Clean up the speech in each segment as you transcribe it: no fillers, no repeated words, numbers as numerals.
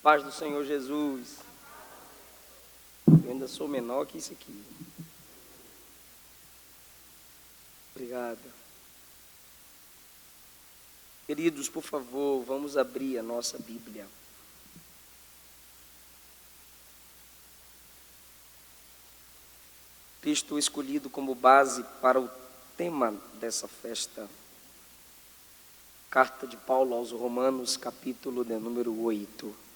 Paz do Senhor Jesus. Eu ainda sou menor que isso aqui. Obrigado. Queridos, por favor, vamos abrir a nossa Bíblia. Texto escolhido como base para o tema dessa festa. Carta de Paulo aos Romanos, capítulo de número 8.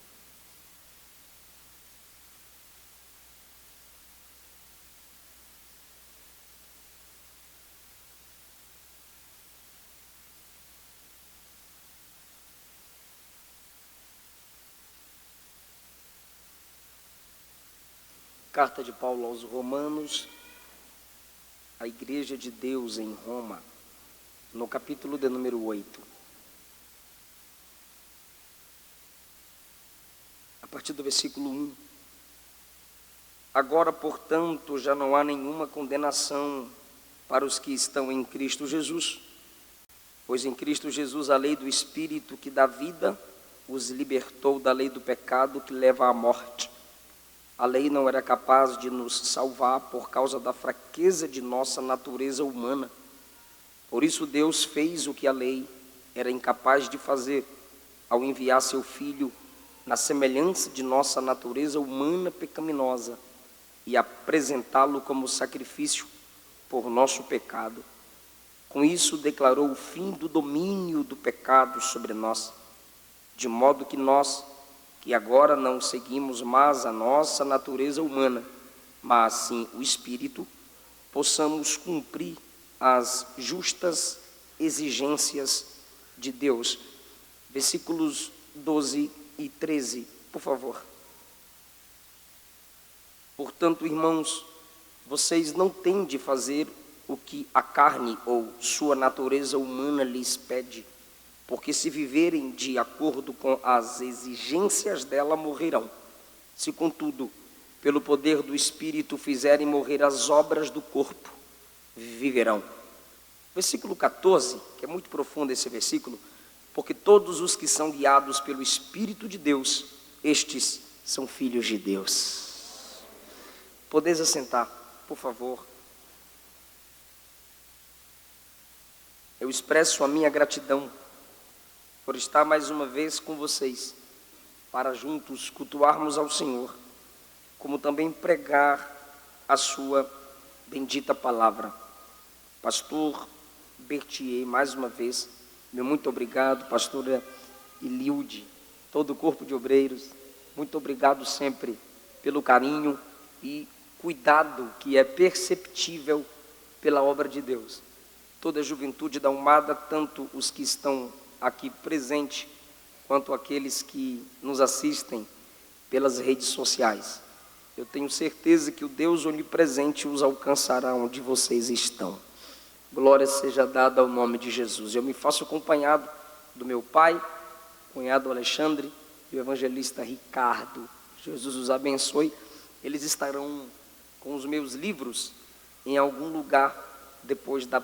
Carta de Paulo aos Romanos, a Igreja de Deus em Roma, no capítulo de número 8. A partir do versículo 1. Agora, portanto, já não há nenhuma condenação para os que estão em Cristo Jesus, pois em Cristo Jesus a lei do Espírito que dá vida os libertou da lei do pecado que leva à morte. A lei não era capaz de nos salvar por causa da fraqueza de nossa natureza humana. Por isso Deus fez o que a lei era incapaz de fazer, ao enviar seu Filho na semelhança de nossa natureza humana pecaminosa e apresentá-lo como sacrifício por nosso pecado. Com isso declarou o fim do domínio do pecado sobre nós, de modo que nós, que agora não seguimos mais a nossa natureza humana, mas sim o Espírito, possamos cumprir as justas exigências de Deus. Versículos 12 e 13, por favor. Portanto, irmãos, vocês não têm de fazer o que a carne ou sua natureza humana lhes pede, porque se viverem de acordo com as exigências dela, morrerão. Se, contudo, pelo poder do Espírito fizerem morrer as obras do corpo, viverão. Versículo 14, que é muito profundo esse versículo, porque todos os que são guiados pelo Espírito de Deus, estes são filhos de Deus. Podeis assentar, por favor. Eu expresso a minha gratidão por estar mais uma vez com vocês, para juntos cultuarmos ao Senhor, como também pregar a sua bendita palavra. Pastor Bertier, mais uma vez, meu muito obrigado, pastora Ililde, todo o corpo de obreiros, muito obrigado sempre pelo carinho e cuidado que é perceptível pela obra de Deus. Toda a juventude da Umada, tanto os que estão aqui presente, quanto aqueles que nos assistem pelas redes sociais. Eu tenho certeza que o Deus onipresente os alcançará onde vocês estão. Glória seja dada ao nome de Jesus. Eu me faço acompanhado do meu pai, cunhado Alexandre e o evangelista Ricardo. Jesus os abençoe. Eles estarão com os meus livros em algum lugar depois da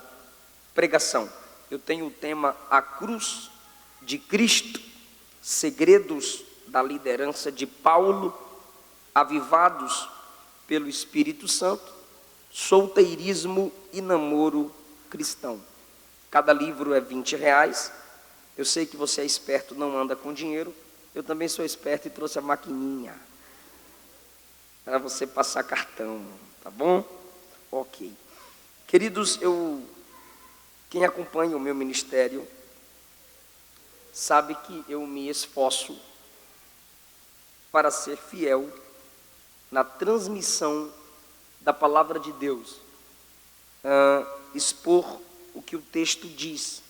pregação. Eu tenho o tema A Cruz de Cristo, Segredos da Liderança de Paulo, Avivados pelo Espírito Santo, Solteirismo e Namoro Cristão. Cada livro é R$20. Eu sei que você é esperto, não anda com dinheiro. Eu também sou esperto e trouxe a maquininha para você passar cartão, tá bom? Ok. Queridos, quem acompanha o meu ministério sabe que eu me esforço para ser fiel na transmissão da palavra de Deus, expor o que o texto diz,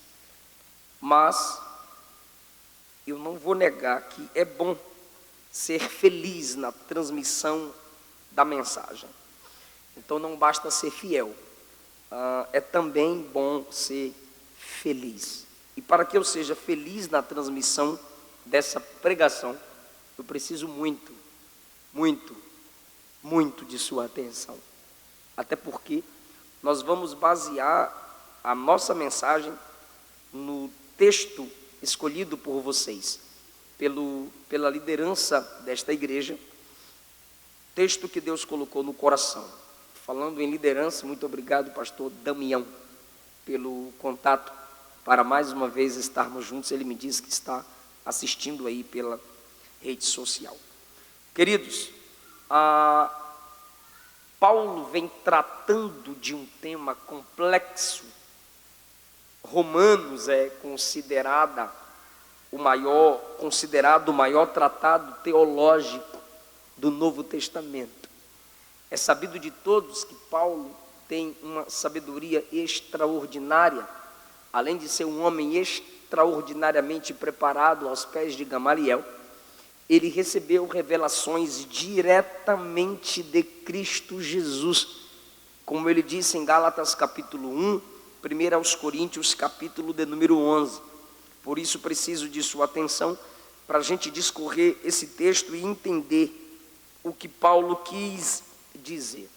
mas eu não vou negar que é bom ser feliz na transmissão da mensagem. Então não basta ser fiel, é também bom ser feliz. E para que eu seja feliz na transmissão dessa pregação, eu preciso muito, muito, muito de sua atenção. Até porque nós vamos basear a nossa mensagem no texto escolhido por vocês. pela liderança desta igreja, texto que Deus colocou no coração. Falando em liderança, muito obrigado, pastor Damião, pelo contato, para mais uma vez estarmos juntos. Ele me disse que está assistindo aí pela rede social. Queridos, Paulo vem tratando de um tema complexo. Romanos é considerado o maior tratado teológico do Novo Testamento. É sabido de todos que Paulo tem uma sabedoria extraordinária, além de ser um homem extraordinariamente preparado aos pés de Gamaliel. Ele recebeu revelações diretamente de Cristo Jesus, como ele disse em Gálatas capítulo 1, 1 aos Coríntios capítulo de número 11. Por isso preciso de sua atenção para a gente discorrer esse texto e entender o que Paulo quis dizer.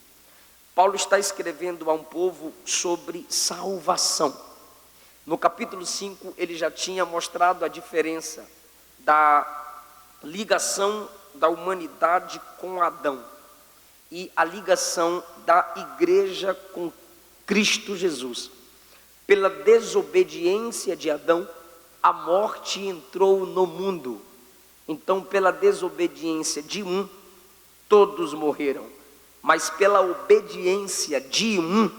Paulo está escrevendo a um povo sobre salvação. No capítulo 5 ele já tinha mostrado a diferença da ligação da humanidade com Adão e a ligação da igreja com Cristo Jesus. Pela desobediência de Adão, a morte entrou no mundo. Então, pela desobediência de um, todos morreram. Mas pela obediência de um,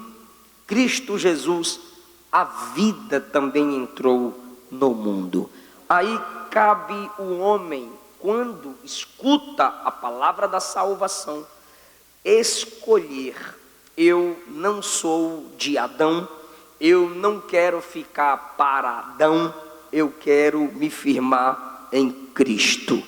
Cristo Jesus, a vida também entrou no mundo. Aí cabe o homem, quando escuta a palavra da salvação, escolher: eu não sou de Adão, eu não quero ficar para Adão, eu quero me firmar em Cristo.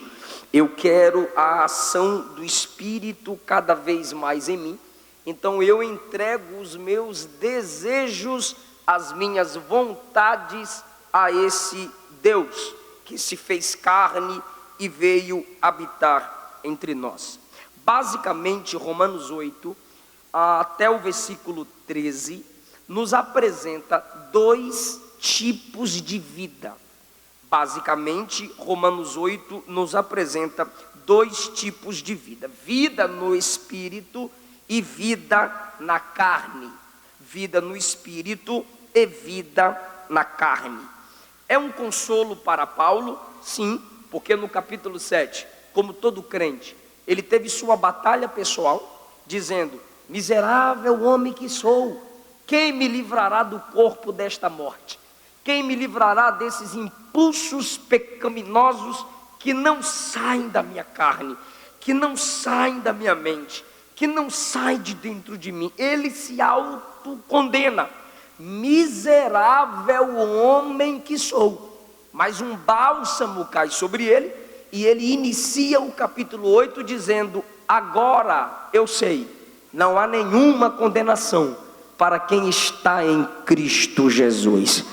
Eu quero a ação do Espírito cada vez mais em mim. Então eu entrego os meus desejos, as minhas vontades a esse Deus que se fez carne e veio habitar entre nós. Basicamente, Romanos 8, até o versículo 13, nos apresenta dois tipos de vida. Basicamente, Romanos 8 nos apresenta dois tipos de vida: vida no espírito e vida na carne. Vida no espírito e vida na carne. É um consolo para Paulo? Sim, porque no capítulo 7, como todo crente, ele teve sua batalha pessoal, dizendo: miserável homem que sou, quem me livrará do corpo desta morte? Quem me livrará desses impulsos pecaminosos que não saem da minha carne, que não saem da minha mente, que não saem de dentro de mim? Ele se autocondena: miserável homem que sou. Mas um bálsamo cai sobre ele, e ele inicia o capítulo 8 dizendo: agora eu sei, não há nenhuma condenação para quem está em Cristo Jesus.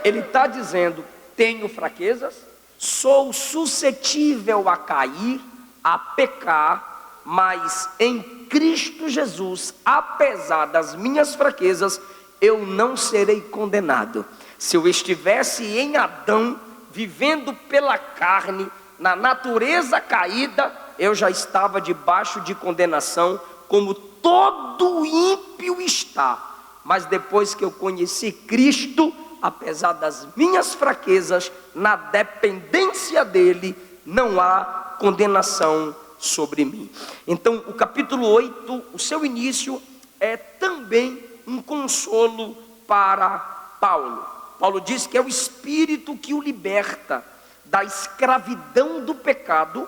Ele está dizendo: tenho fraquezas, sou suscetível a cair, a pecar, mas em Cristo Jesus, apesar das minhas fraquezas, eu não serei condenado. Se eu estivesse em Adão, vivendo pela carne, na natureza caída, eu já estava debaixo de condenação, como todo ímpio está. Mas depois que eu conheci Cristo, apesar das minhas fraquezas, na dependência dele, não há condenação sobre mim. Então, o capítulo 8, o seu início é também um consolo para Paulo. Paulo diz que é o Espírito que o liberta da escravidão do pecado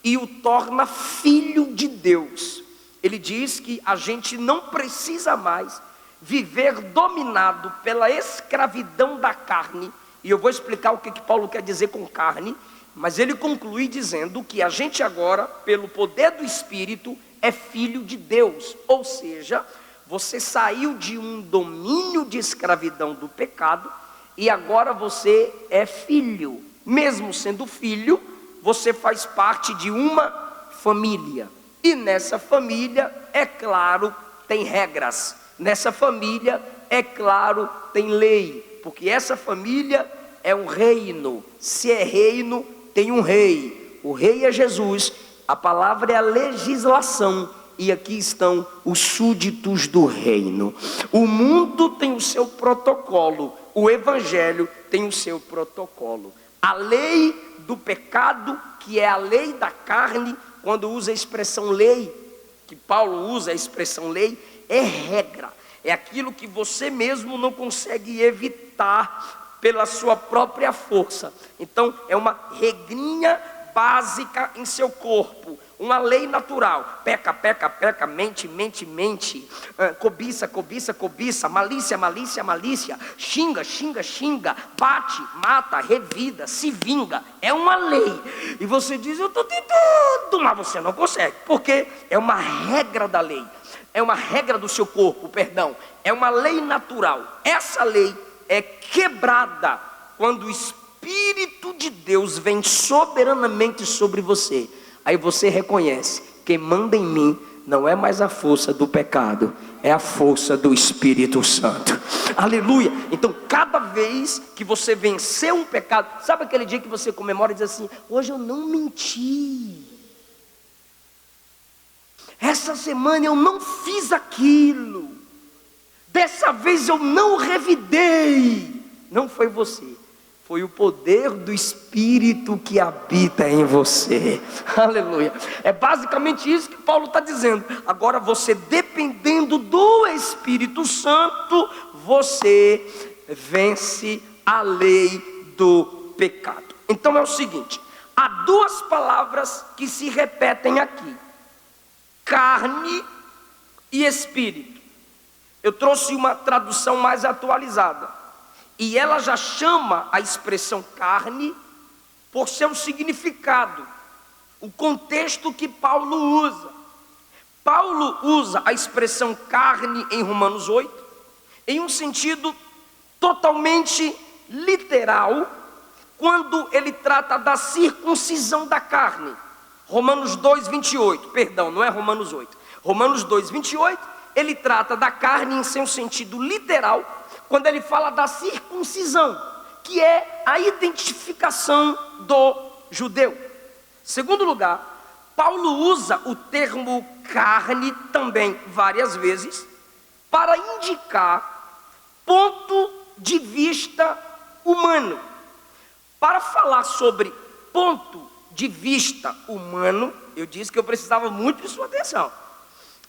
e o torna filho de Deus. Ele diz que a gente não precisa mais viver dominado pela escravidão da carne, e eu vou explicar o que Paulo quer dizer com carne, mas ele conclui dizendo que a gente agora, pelo poder do Espírito, é filho de Deus. Ou seja, você saiu de um domínio de escravidão do pecado, e agora você é filho. Mesmo sendo filho, você faz parte de uma família, e nessa família, é claro, tem regras. Nessa família, é claro, tem lei, porque essa família é um reino. Se é reino, tem um rei. O rei é Jesus. A palavra é a legislação. E aqui estão os súditos do reino. O mundo tem o seu protocolo. O evangelho tem o seu protocolo. A lei do pecado, que é a lei da carne, quando usa a expressão lei, que Paulo usa a expressão lei, é regra. É aquilo que você mesmo não consegue evitar pela sua própria força. Então é uma regrinha básica em seu corpo, uma lei natural. Peca, peca, peca, mente, mente, mente, cobiça, cobiça, cobiça, malícia, malícia, malícia, xinga, xinga, xinga, bate, mata, revida, se vinga. É uma lei. E você diz, eu estou tentando, mas você não consegue, porque é uma regra da lei. É uma regra do seu corpo, perdão. É uma lei natural. Essa lei é quebrada quando o Espírito de Deus vem soberanamente sobre você. Aí você reconhece: quem manda em mim não é mais a força do pecado, é a força do Espírito Santo. Aleluia. Então cada vez que você vencer um pecado, sabe aquele dia que você comemora e diz assim: hoje eu não menti, essa semana eu não fiz aquilo, dessa vez eu não revidei. Não foi você, foi o poder do Espírito que habita em você. Aleluia. É basicamente isso que Paulo está dizendo. Agora você, dependendo do Espírito Santo, você vence a lei do pecado. Então é o seguinte, há duas palavras que se repetem aqui: carne e espírito. Eu trouxe uma tradução mais atualizada, e ela já chama a expressão carne por seu significado, o contexto que Paulo usa. Paulo usa a expressão carne em Romanos 8, em um sentido totalmente literal, quando ele trata da circuncisão da carne. Romanos 2, 28, perdão, não é Romanos 8. Romanos 2, 28, ele trata da carne em seu sentido literal, quando ele fala da circuncisão, que é a identificação do judeu. Segundo lugar, Paulo usa o termo carne também várias vezes, para indicar ponto de vista humano. Para falar sobre ponto de vista humano, eu disse que eu precisava muito de sua atenção.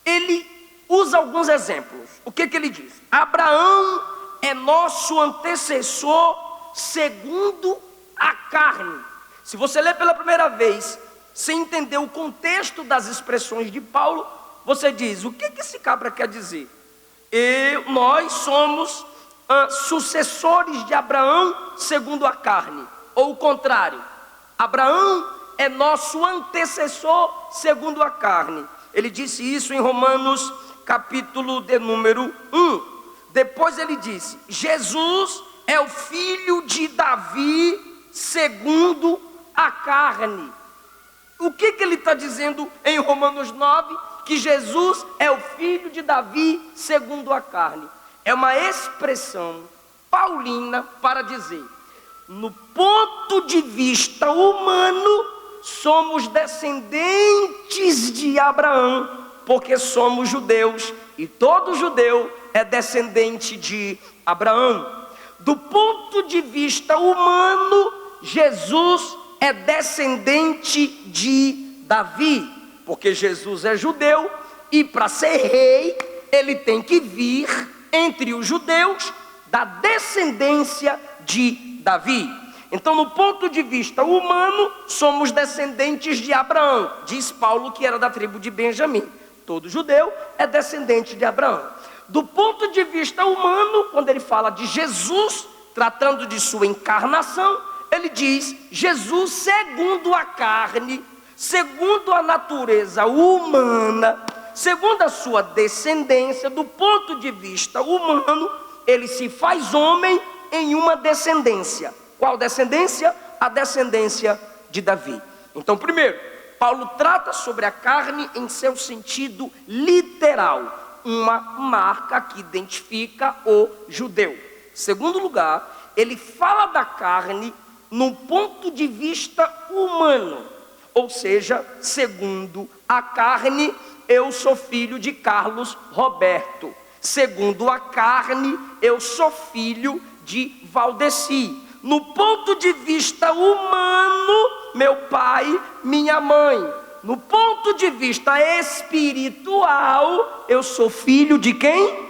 Ele usa alguns exemplos. O que ele diz? Abraão é nosso antecessor segundo a carne. Se você ler pela primeira vez, sem entender o contexto das expressões de Paulo, você diz: o que esse cabra quer dizer? Nós somos sucessores de Abraão segundo a carne, ou o contrário, Abraão é nosso antecessor segundo a carne. Ele disse isso em Romanos capítulo de número 1. Depois ele disse: Jesus é o filho de Davi segundo a carne. O que ele está dizendo em Romanos 9? Que Jesus é o filho de Davi segundo a carne. É uma expressão paulina para dizer: no ponto de vista humano, somos descendentes de Abraão, porque somos judeus, e todo judeu é descendente de Abraão. Do ponto de vista humano, Jesus é descendente de Davi, porque Jesus é judeu, e para ser rei, ele tem que vir entre os judeus da descendência de Davi. Então, no ponto de vista humano, somos descendentes de Abraão. Diz Paulo que era da tribo de Benjamim. Todo judeu é descendente de Abraão. Do ponto de vista humano, quando ele fala de Jesus, tratando de sua encarnação, ele diz: Jesus segundo a carne, segundo a natureza humana, segundo a sua descendência. Do ponto de vista humano, ele se faz homem em uma descendência. Qual descendência? A descendência de Davi. Então, primeiro, Paulo trata sobre a carne em seu sentido literal, uma marca que identifica o judeu. Segundo lugar, ele fala da carne no ponto de vista humano, ou seja, segundo a carne, eu sou filho de Carlos Roberto. Segundo a carne, eu sou filho de Valdeci. No ponto de vista humano, meu pai, minha mãe. No ponto de vista espiritual, eu sou filho de quem?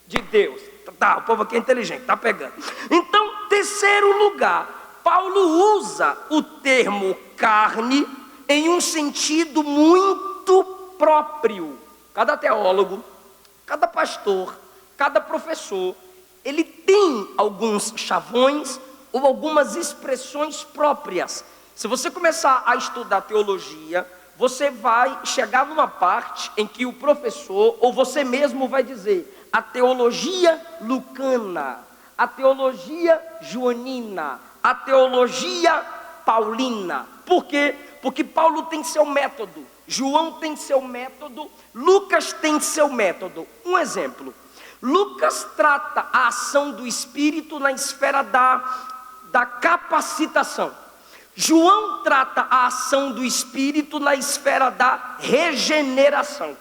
De Deus. Tá, o povo aqui é inteligente, tá pegando. Então, terceiro lugar, Paulo usa o termo carne em um sentido muito próprio. Cada teólogo, cada pastor, cada professor, ele tem alguns chavões ou algumas expressões próprias. Se você começar a estudar teologia, você vai chegar numa parte em que o professor, ou você mesmo vai dizer, a teologia lucana, a teologia joanina, a teologia paulina. Por quê? Porque Paulo tem seu método, João tem seu método, Lucas tem seu método. Um exemplo, Lucas trata a ação do Espírito na esfera da capacitação. João trata a ação do Espírito na esfera da regeneração.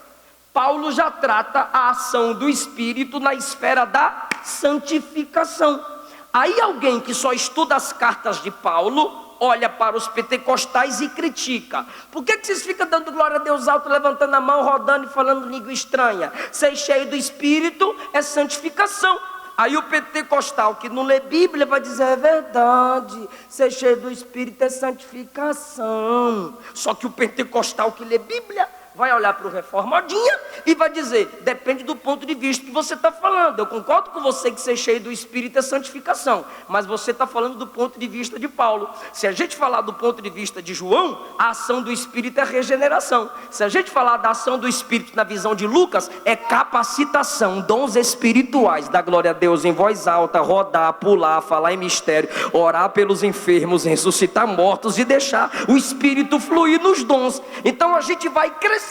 Paulo já trata a ação do Espírito na esfera da santificação. Aí alguém que só estuda as cartas de Paulo olha para os pentecostais e critica. Por que vocês ficam dando glória a Deus alto, levantando a mão, rodando e falando língua estranha? Ser cheio do Espírito é santificação. Aí o pentecostal que não lê Bíblia vai dizer, é verdade, ser cheio do Espírito é santificação. Só que o pentecostal que lê Bíblia vai olhar para o reformadinha e vai dizer, depende do ponto de vista que você está falando. Eu concordo com você que ser cheio do Espírito é santificação, mas você está falando do ponto de vista de Paulo. Se a gente falar do ponto de vista de João, a ação do Espírito é regeneração. Se a gente falar da ação do Espírito na visão de Lucas, é capacitação, dons espirituais, dar glória a Deus em voz alta, rodar, pular, falar em mistério, orar pelos enfermos, ressuscitar mortos e deixar o Espírito fluir nos dons. Então a gente vai crescer.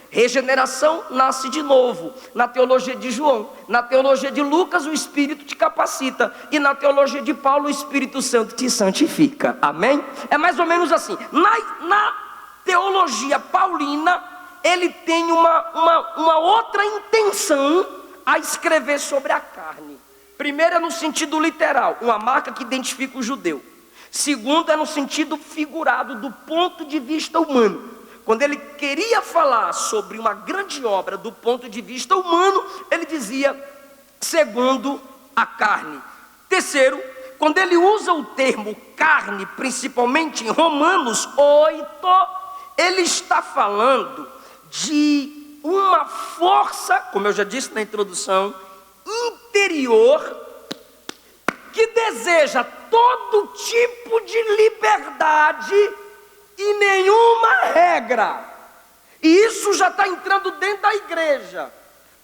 Regeneração nasce de novo. Na teologia de João, na teologia de Lucas, o Espírito te capacita, e na teologia de Paulo, o Espírito Santo te santifica. Amém? É mais ou menos assim. Na teologia paulina, ele tem uma outra intenção a escrever sobre a carne. Primeiro é no sentido literal, uma marca que identifica o judeu. Segundo é no sentido figurado, do ponto de vista humano. Quando ele queria falar sobre uma grande obra do ponto de vista humano, ele dizia, segundo a carne. Terceiro, quando ele usa o termo carne, principalmente em Romanos 8, ele está falando de uma força, como eu já disse na introdução, interior, que deseja todo tipo de liberdade e nenhuma regra. E isso já está entrando dentro da igreja.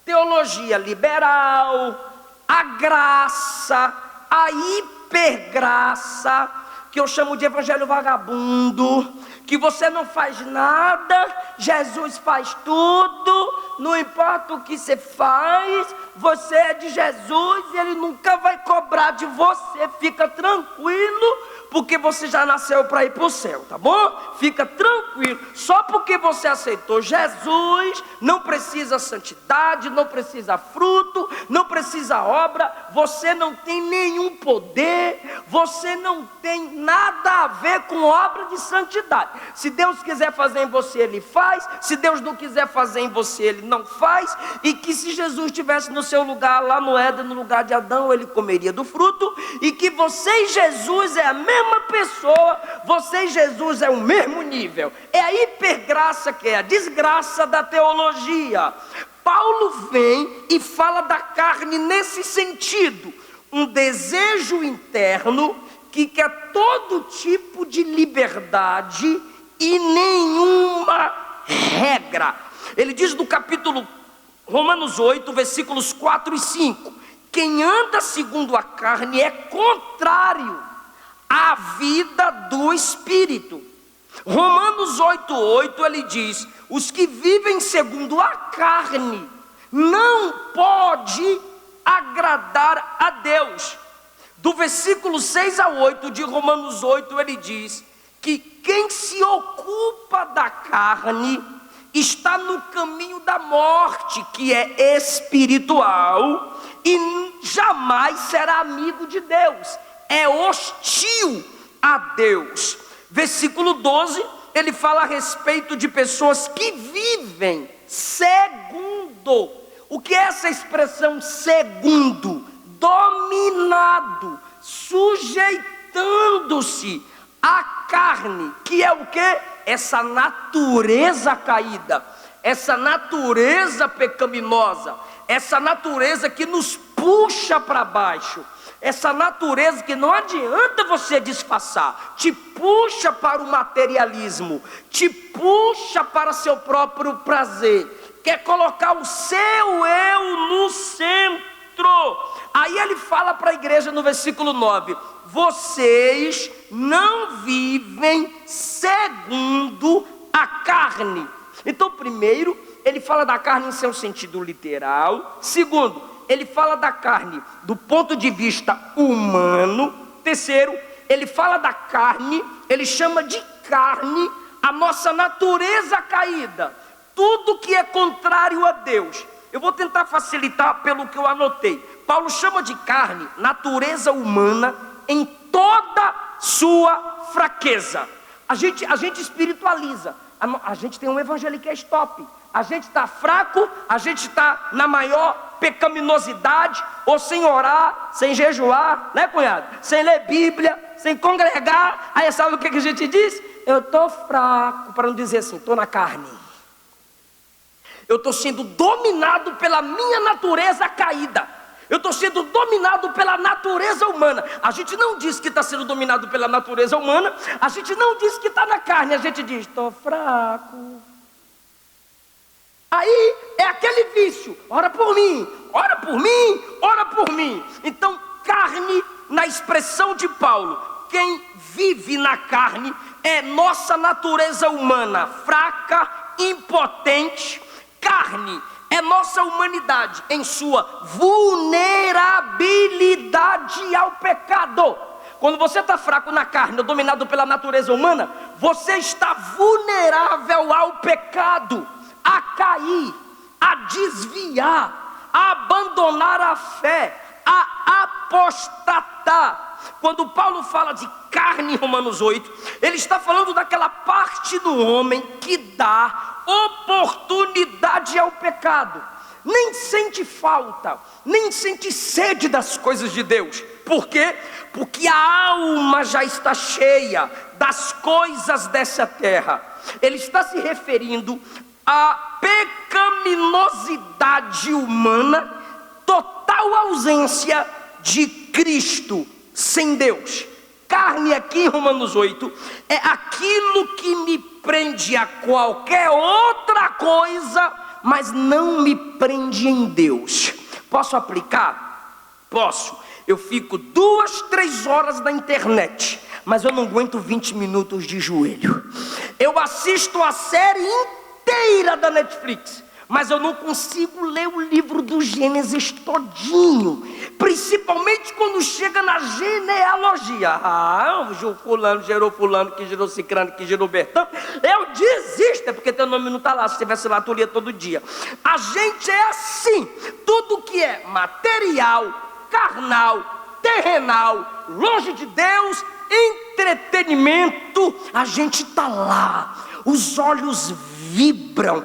Teologia liberal, a graça, a hipergraça, que eu chamo de evangelho vagabundo, que você não faz nada, Jesus faz tudo, não importa o que você faz, você é de Jesus e Ele nunca vai cobrar de você, fica tranquilo, porque você já nasceu para ir para o céu, tá bom? Fica tranquilo, só porque você aceitou Jesus, não precisa santidade, não precisa fruto, não precisa obra, você não tem nenhum poder, você não tem nada a ver com obra de santidade. Se Deus quiser fazer em você, Ele faz. Se Deus não quiser fazer em você, Ele não faz. E que se Jesus estivesse no seu lugar, lá no Éden, no lugar de Adão, Ele comeria do fruto. E que você e Jesus é a mesma pessoa, você e Jesus é o mesmo nível. É a hipergraça, que é a desgraça da teologia. Paulo vem e fala da carne nesse sentido, um desejo interno que quer todo tipo de liberdade e nenhuma regra. Ele diz no capítulo Romanos 8, versículos 4 e 5, quem anda segundo a carne é contrário à vida do Espírito. Romanos 8:8 ele diz, os que vivem segundo a carne não pode agradar a Deus. Do versículo 6 a 8 de Romanos 8, ele diz que quem se ocupa da carne está no caminho da morte, que é espiritual, e jamais será amigo de Deus, é hostil a Deus. Versículo 12, ele fala a respeito de pessoas que vivem segundo. O que é essa expressão segundo? Dominado, sujeitando-se à carne, que é o que? Essa natureza caída, essa natureza pecaminosa, essa natureza que nos puxa para baixo, essa natureza que não adianta você disfarçar, te puxa para o materialismo, te puxa para seu próprio prazer, quer colocar o seu eu no centro. Aí ele fala para a igreja no versículo 9: vocês não vivem segundo a carne. Então, primeiro, ele fala da carne em seu sentido literal. Segundo, ele fala da carne do ponto de vista humano. Terceiro, ele fala da carne, ele chama de carne a nossa natureza caída, tudo que é contrário a Deus. Eu vou tentar facilitar pelo que eu anotei. Paulo chama de carne natureza humana em toda sua fraqueza. A gente espiritualiza. A gente tem um evangelho que é stop. A gente está fraco, a gente está na maior pecaminosidade, ou sem orar, sem jejuar, né, cunhado? Sem ler Bíblia, sem congregar. Aí sabe o que a gente diz? Eu estou fraco, para não dizer assim, estou na carne. Eu estou sendo dominado pela minha natureza caída. Eu estou sendo dominado pela natureza humana. A gente não diz que está sendo dominado pela natureza humana. A gente não diz que está na carne. A gente diz, estou fraco. Aí é aquele vício. Ora por mim, ora por mim, ora por mim. Então, carne, na expressão de Paulo, quem vive na carne é nossa natureza humana, fraca, impotente. Carne é nossa humanidade em sua vulnerabilidade ao pecado. Quando você está fraco na carne, ou dominado pela natureza humana, você está vulnerável ao pecado, a cair, a desviar, a abandonar a fé, a apostatar. Quando Paulo fala de carne em Romanos 8, ele está falando daquela parte do homem que dá oportunidade ao pecado, nem sente falta, nem sente sede das coisas de Deus. Por quê? Porque a alma já está cheia das coisas dessa terra. Ele está se referindo à pecaminosidade humana, total ausência de Cristo sem Deus. Carne aqui em Romanos 8 é aquilo que me prende a qualquer outra coisa, mas não me prende em Deus. Posso aplicar? Posso. Eu fico 2, 3 horas na internet, mas eu não aguento 20 minutos de joelho. Eu assisto a série inteira da Netflix, mas eu não consigo ler o livro do Gênesis todinho, principalmente quando chega na genealogia. Fulano gerou fulano, que gerou cicrano, que gerou Bertão. Eu desisto, é porque teu nome não está lá. Se tivesse lá, tu lia todo dia. A gente é assim, tudo que é material, carnal, terrenal, longe de Deus, entretenimento, a gente está lá. Os olhos vibram,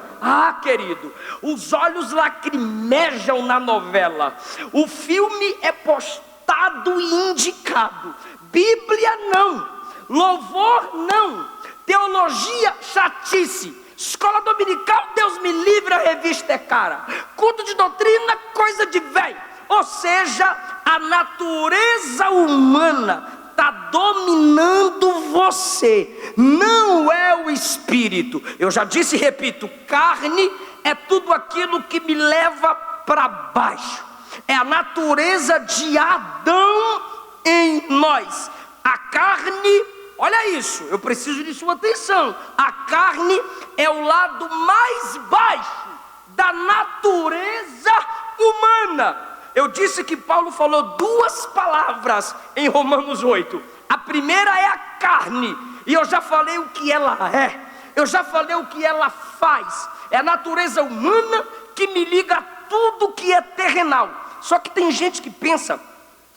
querido, os olhos lacrimejam na novela. O filme é postado e indicado. Bíblia não, louvor não, teologia chatice, escola dominical, Deus me livre, a revista é cara, culto de doutrina, coisa de velho. Ou seja, a natureza humana está dominando você, não é o espírito. Eu já disse e repito, carne é tudo aquilo que me leva para baixo, é a natureza de Adão em nós. A carne, olha isso, eu preciso de sua atenção, a carne é o lado mais baixo da natureza humana. Eu disse que Paulo falou duas palavras em Romanos 8. A primeira é a carne, e eu já falei o que ela é, eu já falei o que ela faz. É a natureza humana que me liga a tudo que é terrenal. Só que tem gente que pensa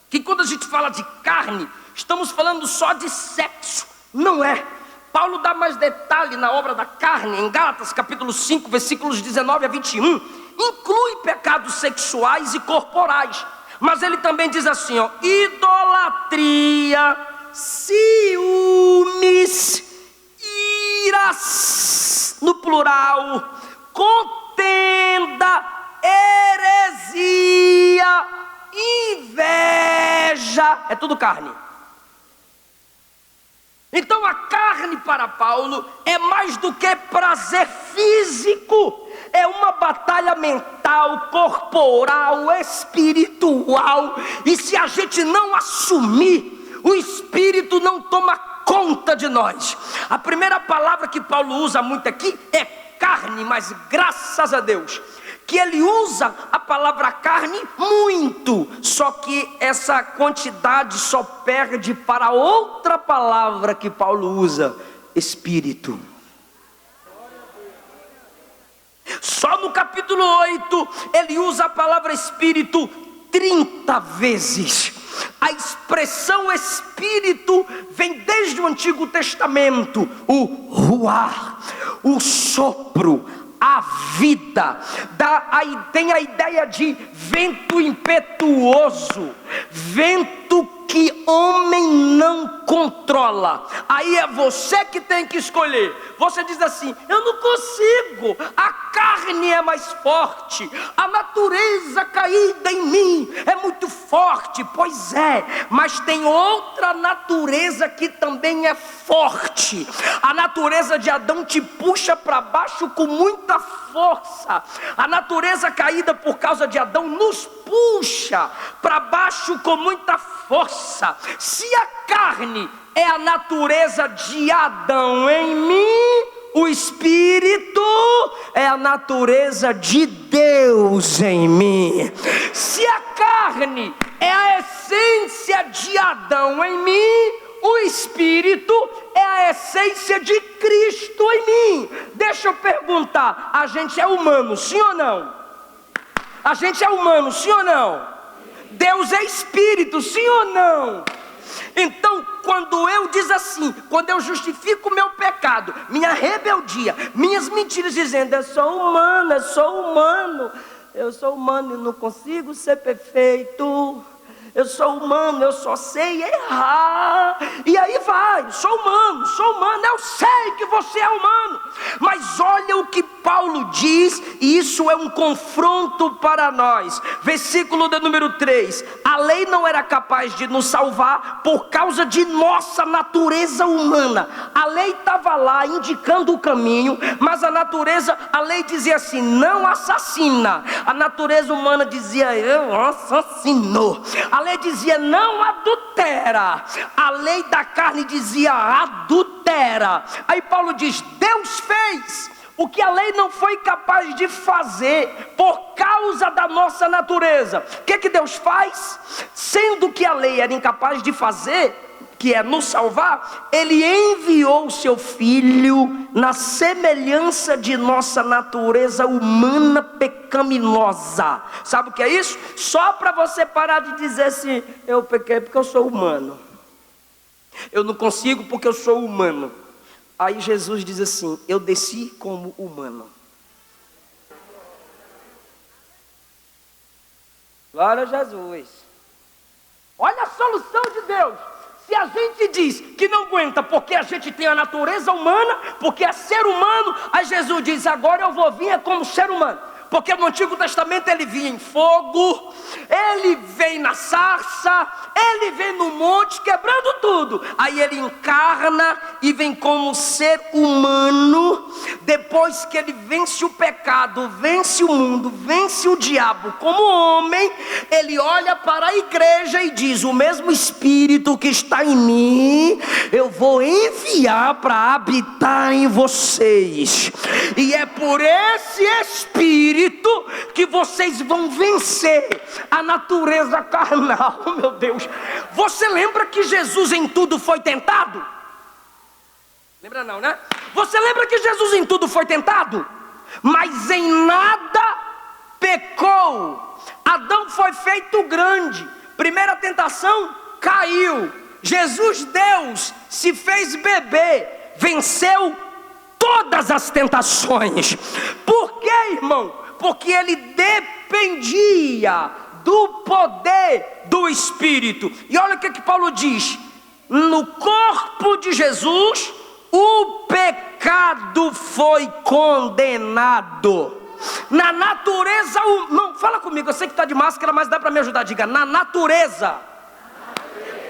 que quando a gente fala de carne, estamos falando só de sexo. Não é. Paulo dá mais detalhe na obra da carne, em Gálatas capítulo 5, versículos 19 a 21. Inclui pecados sexuais e corporais. Mas ele também diz assim, ó: idolatria, ciúmes, iras, no plural, contenda, heresia, inveja, é tudo carne. Então a carne para Paulo é mais do que prazer físico, é uma batalha mental, corporal, espiritual. E se a gente não assumir, o espírito não toma conta de nós. A primeira palavra que Paulo usa muito aqui é carne, mas graças a Deus que ele usa a palavra carne muito, só que essa quantidade só perde para outra palavra que Paulo usa: espírito. Só no capítulo 8 ele usa a palavra espírito 30 vezes. A expressão espírito vem desde o Antigo Testamento, o ruar, o sopro, a vida, tem a ideia de vento impetuoso, vento que homem não controla. Aí é você que tem que escolher. Você diz assim: eu não consigo, a carne é mais forte, a natureza caída em mim é muito forte. Pois é, mas tem outra natureza que também é forte. A natureza de Adão te puxa para baixo com muita força. A natureza caída por causa de Adão nos puxa para baixo com muita força. Se a carne é a natureza de Adão em mim, o espírito é a natureza de Deus em mim. Se a carne é a essência de Adão em mim, o espírito é a essência de Cristo em mim. Deixa eu perguntar: a gente é humano, sim ou não? A gente é humano, sim ou não? Deus é espírito, sim ou não? Então, quando eu diz assim, quando eu justifico o meu pecado, minha rebeldia, minhas mentiras, dizendo: eu sou humano, eu sou humano, eu sou humano e não consigo ser perfeito, eu sou humano, eu só sei errar. E aí vai, sou humano, eu sei que você é humano. Mas olha o que Paulo diz, e isso é um confronto para nós. Versículo de número 3: a lei não era capaz de nos salvar por causa de nossa natureza humana. A lei estava lá indicando o caminho, mas a lei dizia assim: não assassina. A natureza humana dizia: eu assassino. A lei dizia: não adultera. A lei da carne dizia: adultera. Aí Paulo diz: Deus fez o que a lei não foi capaz de fazer por causa da nossa natureza. O que Deus faz? Sendo que a lei era incapaz de fazer, que é nos salvar, Ele enviou o seu Filho na semelhança de nossa natureza humana pecaminosa. Sabe o que é isso? Só para você parar de dizer assim: eu pequei porque eu sou humano, eu não consigo porque eu sou humano. Aí Jesus diz assim: eu desci como humano. Glória a Jesus. Olha a solução de Deus. Se a gente diz que não aguenta porque a gente tem a natureza humana, porque é ser humano, aí Jesus diz: agora eu vou vir como ser humano. Porque no Antigo Testamento ele vinha em fogo, ele vem na sarça, ele vem no monte quebrando tudo. Aí ele encarna e vem como ser humano. Depois que ele vence o pecado, vence o mundo, vence o diabo como homem, ele olha para a igreja e diz: o mesmo Espírito que está em mim, eu vou enviar para habitar em vocês. E é por esse Espírito espírito que vocês vão vencer a natureza carnal. Oh, meu Deus, você lembra que Jesus em tudo foi tentado? Lembra não, né? Você lembra que Jesus em tudo foi tentado? Mas em nada pecou. Adão foi feito grande, primeira tentação, caiu. Jesus, Deus, se fez bebê, venceu todas as tentações. Por quê, irmão? Porque ele dependia do poder do Espírito. E olha o que Paulo diz: no corpo de Jesus o pecado foi condenado. Na natureza, não, fala comigo, eu sei que está de máscara, mas dá para me ajudar. Diga: na natureza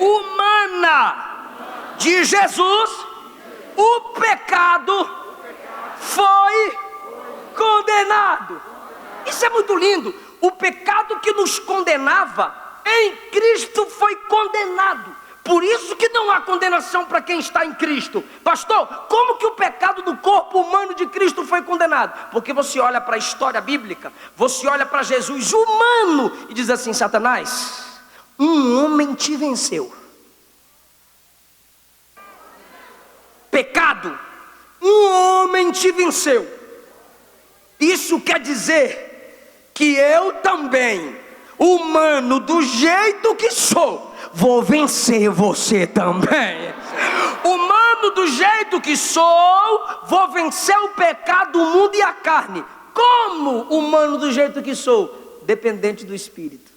humana de Jesus, o pecado foi condenado. Isso é muito lindo. O pecado que nos condenava em Cristo foi condenado. Por isso que não há condenação para quem está em Cristo. Pastor, como que o pecado do corpo humano de Cristo foi condenado? Porque você olha para a história bíblica, você olha para Jesus humano e diz assim: Satanás, um homem te venceu. Pecado, um homem te venceu. Isso quer dizer que eu também, humano do jeito que sou, vou vencer você também. Humano do jeito que sou, vou vencer o pecado, o mundo e a carne. Como humano do jeito que sou? Dependente do Espírito.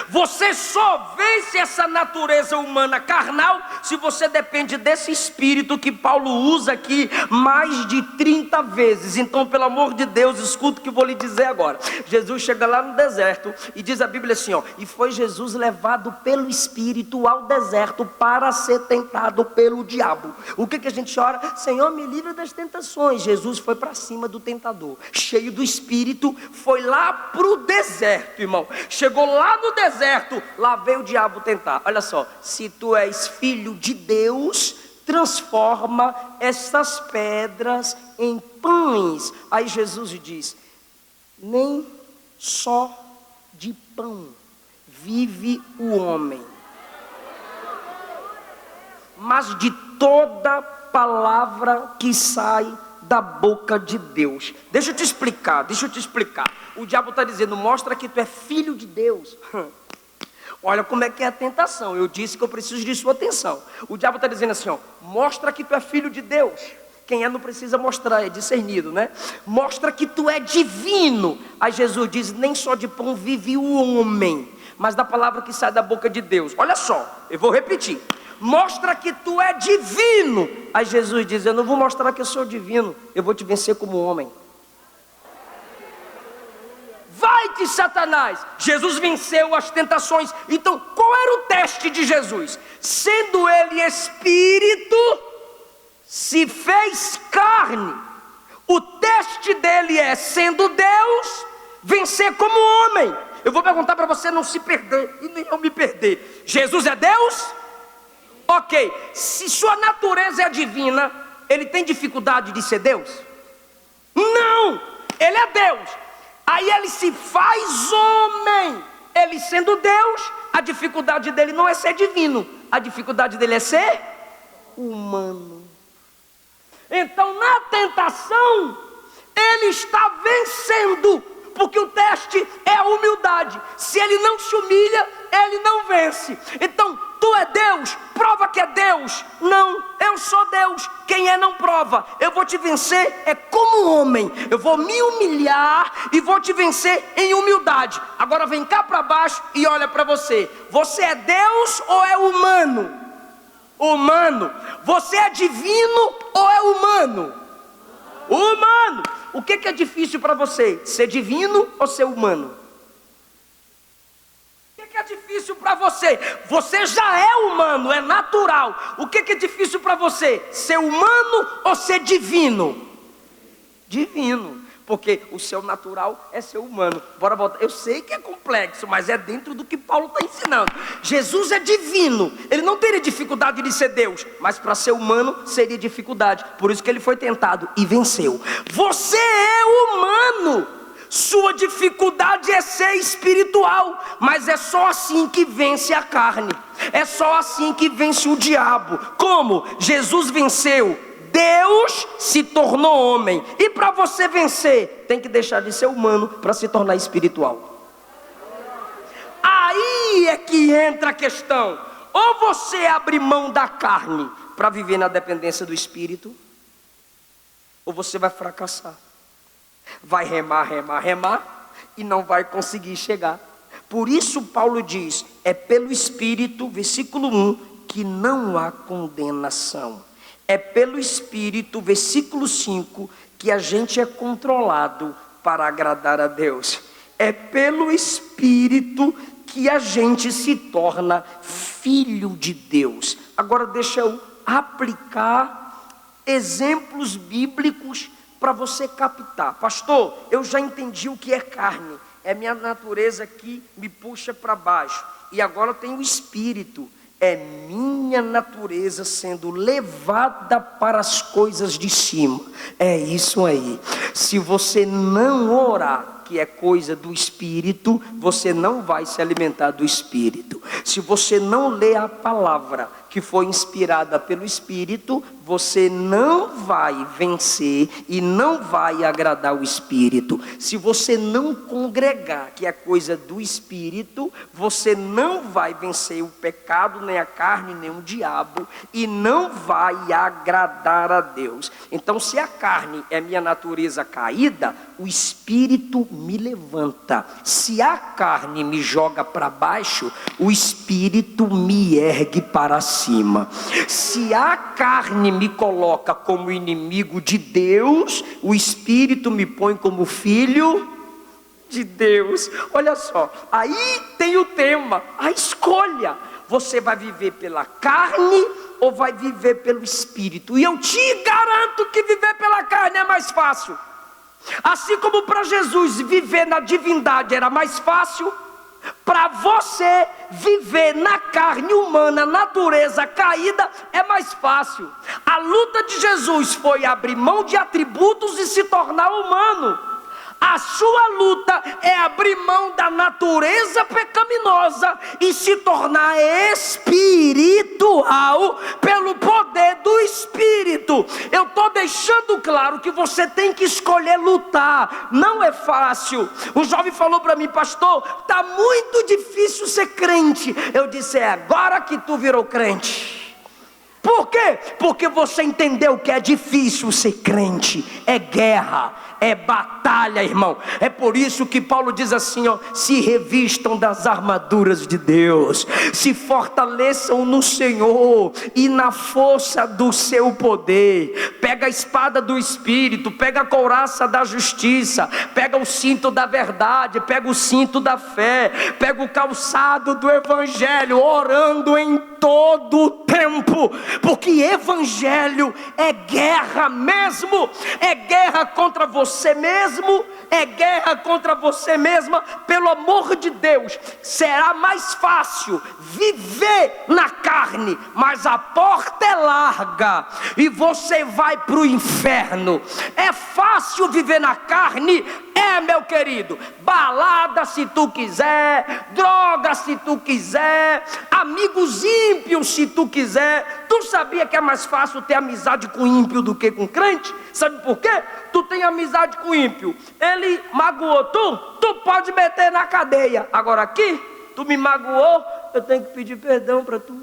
Você só vence essa natureza humana carnal se você depende desse Espírito que Paulo usa aqui mais de 30 vezes. Então, pelo amor de Deus, escuta o que eu vou lhe dizer agora. Jesus chega lá no deserto e diz a Bíblia assim, ó: e foi Jesus levado pelo Espírito ao deserto para ser tentado pelo diabo. O que a gente ora? Senhor, me livra das tentações. Jesus foi para cima do tentador, cheio do Espírito, foi lá para o deserto, irmão. Chegou lá no deserto, lá veio o diabo tentar. Olha só: se tu és filho de Deus, transforma essas pedras em pães. Aí Jesus diz: nem só de pão vive o homem, mas de toda palavra que sai da boca de Deus. Deixa eu te explicar. O diabo está dizendo: mostra que tu é filho de Deus. Olha como é que é a tentação. Eu disse que eu preciso de sua atenção. O diabo está dizendo assim, ó: mostra que tu é filho de Deus. Quem é não precisa mostrar, é discernido, né? Mostra que tu é divino. Aí Jesus diz: nem só de pão vive o homem, mas da palavra que sai da boca de Deus. Olha só, eu vou repetir: mostra que tu é divino. Aí Jesus diz: eu não vou mostrar que eu sou divino, eu vou te vencer como homem. Vai-te, Satanás. Jesus venceu as tentações. Então, qual era o teste de Jesus? Sendo ele espírito, se fez carne. O teste dele é, sendo Deus, vencer como homem. Eu vou perguntar para você não se perder e nem eu me perder. Jesus é Deus? Ok. Se sua natureza é divina, ele tem dificuldade de ser Deus? Não. Ele é Deus. Aí ele se faz homem. Ele sendo Deus, a dificuldade dele não é ser divino, a dificuldade dele é ser humano. Então, na tentação, ele está vencendo, porque o teste é a humildade. Se ele não se humilha, ele não vence. Então, tu é Deus, prova que é Deus. Não, eu sou Deus. Quem é não prova. Eu vou te vencer é como homem. Eu vou me humilhar e vou te vencer em humildade. Agora vem cá para baixo e olha para você. Você é Deus ou é humano? Humano. Você é divino ou é humano? Humano. O que é difícil para você? Ser divino ou ser humano? O que é difícil para você? Você já é humano, é natural. O que é difícil para você? Ser humano ou ser divino? Divino. porque o seu natural é ser humano. Bora voltar. Eu sei que é complexo, mas é dentro do que Paulo está ensinando. Jesus é divino, ele não teria dificuldade de ser Deus, mas para ser humano seria dificuldade. Por isso que ele foi tentado e venceu. Você é humano, sua dificuldade é ser espiritual, mas é só assim que vence a carne, é só assim que vence o diabo. Como? Jesus venceu, Deus se tornou homem. E para você vencer, tem que deixar de ser humano para se tornar espiritual. Aí é que entra a questão: ou você abre mão da carne para viver na dependência do Espírito, ou você vai fracassar. Vai remar e não vai conseguir chegar. Por isso Paulo diz, é pelo Espírito, versículo 1, que não há condenação. É pelo Espírito, versículo 5, que a gente é controlado para agradar a Deus. É pelo Espírito que a gente se torna filho de Deus. Agora deixa eu aplicar exemplos bíblicos para você captar. Pastor, eu já entendi o que é carne. É minha natureza que me puxa para baixo. E agora tem o Espírito. É minha natureza sendo levada para as coisas de cima. É isso aí. Se você não orar, que é coisa do Espírito, você não vai se alimentar do Espírito. Se você não ler a palavra que foi inspirada pelo Espírito, você não vai vencer e não vai agradar o Espírito. Se você não congregar, que é coisa do Espírito, você não vai vencer o pecado, nem a carne, nem o diabo, e não vai agradar a Deus. Então, se a carne é minha natureza caída, o Espírito me levanta. Se a carne me joga para baixo, o Espírito me ergue para cima. Se a carne me coloca como inimigo de Deus, o Espírito me põe como filho de Deus. Olha só, aí tem o tema, a escolha. Você vai viver pela carne ou vai viver pelo Espírito? E eu te garanto que viver pela carne é mais fácil. Assim como para Jesus viver na divindade era mais fácil, para você viver na carne humana, natureza caída, é mais fácil. A luta de Jesus foi abrir mão de atributos e se tornar humano. A sua luta é abrir mão da natureza pecaminosa e se tornar espiritual pelo poder do Espírito. Eu estou deixando claro que você tem que escolher lutar. Não é fácil. Um jovem falou para mim, pastor, está muito difícil ser crente. Eu disse, é agora que tu virou crente. Por quê? Porque você entendeu que é difícil ser crente. É guerra, é batalha, irmão. É por isso que Paulo diz assim, ó, se revistam das armaduras de Deus, se fortaleçam no Senhor e na força do seu poder. Pega a espada do Espírito, pega a couraça da justiça, pega o cinto da verdade, pega o cinto da fé, pega o calçado do Evangelho, orando em todo o tempo, porque Evangelho é guerra mesmo, é guerra contra você mesmo, é guerra contra você mesma. Pelo amor de Deus, será mais fácil viver na carne, mas a porta é larga e você vai para o inferno. É fácil viver na carne? É, meu querido. Balada se tu quiser, droga se tu quiser, amigos ímpios se tu quiser. Tu sabia que é mais fácil ter amizade com ímpio do que com crente? Sabe por quê? Tu tem amizade com ímpio, ele magoou tu pode meter na cadeia. Agora aqui, tu me magoou, eu tenho que pedir perdão para tu.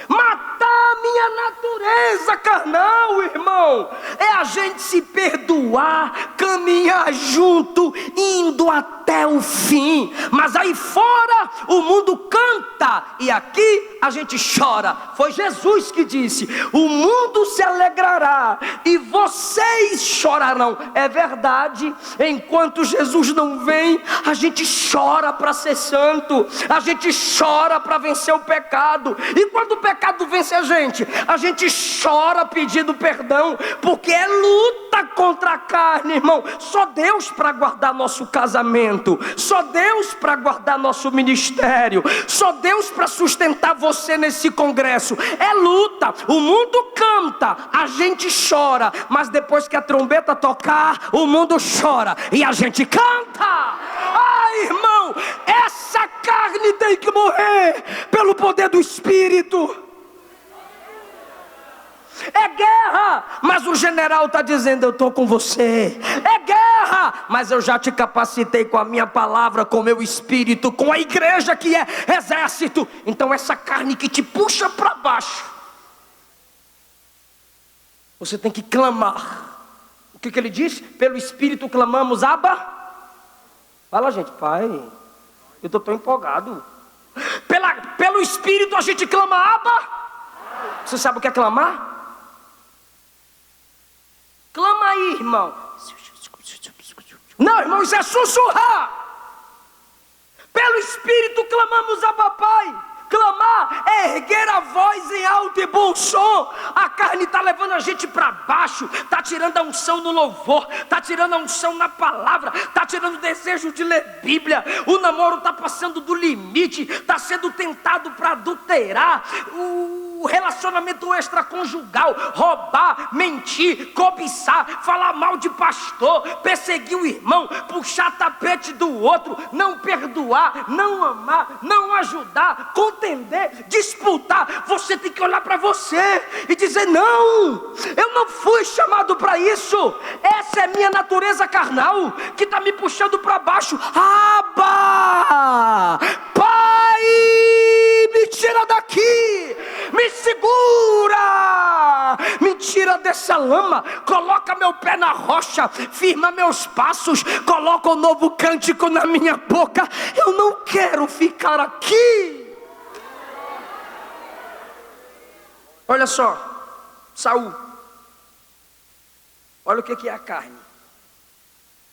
Matar a minha natureza carnal, irmão, é a gente se perdoar, caminhar junto, indo até o fim. Mas aí fora o mundo canta e aqui a gente chora. Foi Jesus que disse, o mundo se alegrará e vocês chorarão. É verdade, enquanto Jesus não vem, a gente chora para ser santo, a gente chora para vencer o pecado. E quando o pecado vence a gente chora pedindo perdão, porque é luta contra a carne, irmão. Só Deus para guardar nosso casamento, só Deus para guardar nosso ministério, só Deus para sustentar você nesse congresso. É luta, o mundo canta, a gente chora, mas depois que a trombeta tocar, o mundo chora e a gente canta. Ai, irmão, essa carne tem que morrer pelo poder do Espírito. É guerra, mas o general está dizendo: eu estou com você. É guerra, mas eu já te capacitei com a minha palavra, com o meu espírito, com a igreja que é exército. Então essa carne que te puxa para baixo, você tem que clamar. O que ele diz? Pelo Espírito clamamos, Abba. Fala, gente, Pai, eu estou tão empolgado. Pelo Espírito a gente clama, Abba. Você sabe o que é clamar? Clama aí, irmão. Não, irmão, isso é sussurrar. Pelo Espírito clamamos a papai. Clamar é erguer a voz em alto e bom som. A carne está levando a gente para baixo, está tirando a unção no louvor, está tirando a unção na palavra, está tirando o desejo de ler Bíblia. O namoro está passando do limite, está sendo tentado para adulterar. O relacionamento extraconjugal, roubar, mentir, cobiçar, falar mal de pastor, perseguir o irmão, puxar tapete do outro, não perdoar, não amar, não ajudar, contender, disputar. Você tem que olhar para você e dizer: não, eu não fui chamado para isso. Essa é minha natureza carnal que está me puxando para baixo. Abba, Pai, me tira daqui, me segura, me tira dessa lama, coloca meu pé na rocha, firma meus passos, coloca um novo cântico na minha boca. Eu não quero ficar aqui. Olha só, Saul, olha o que é a carne.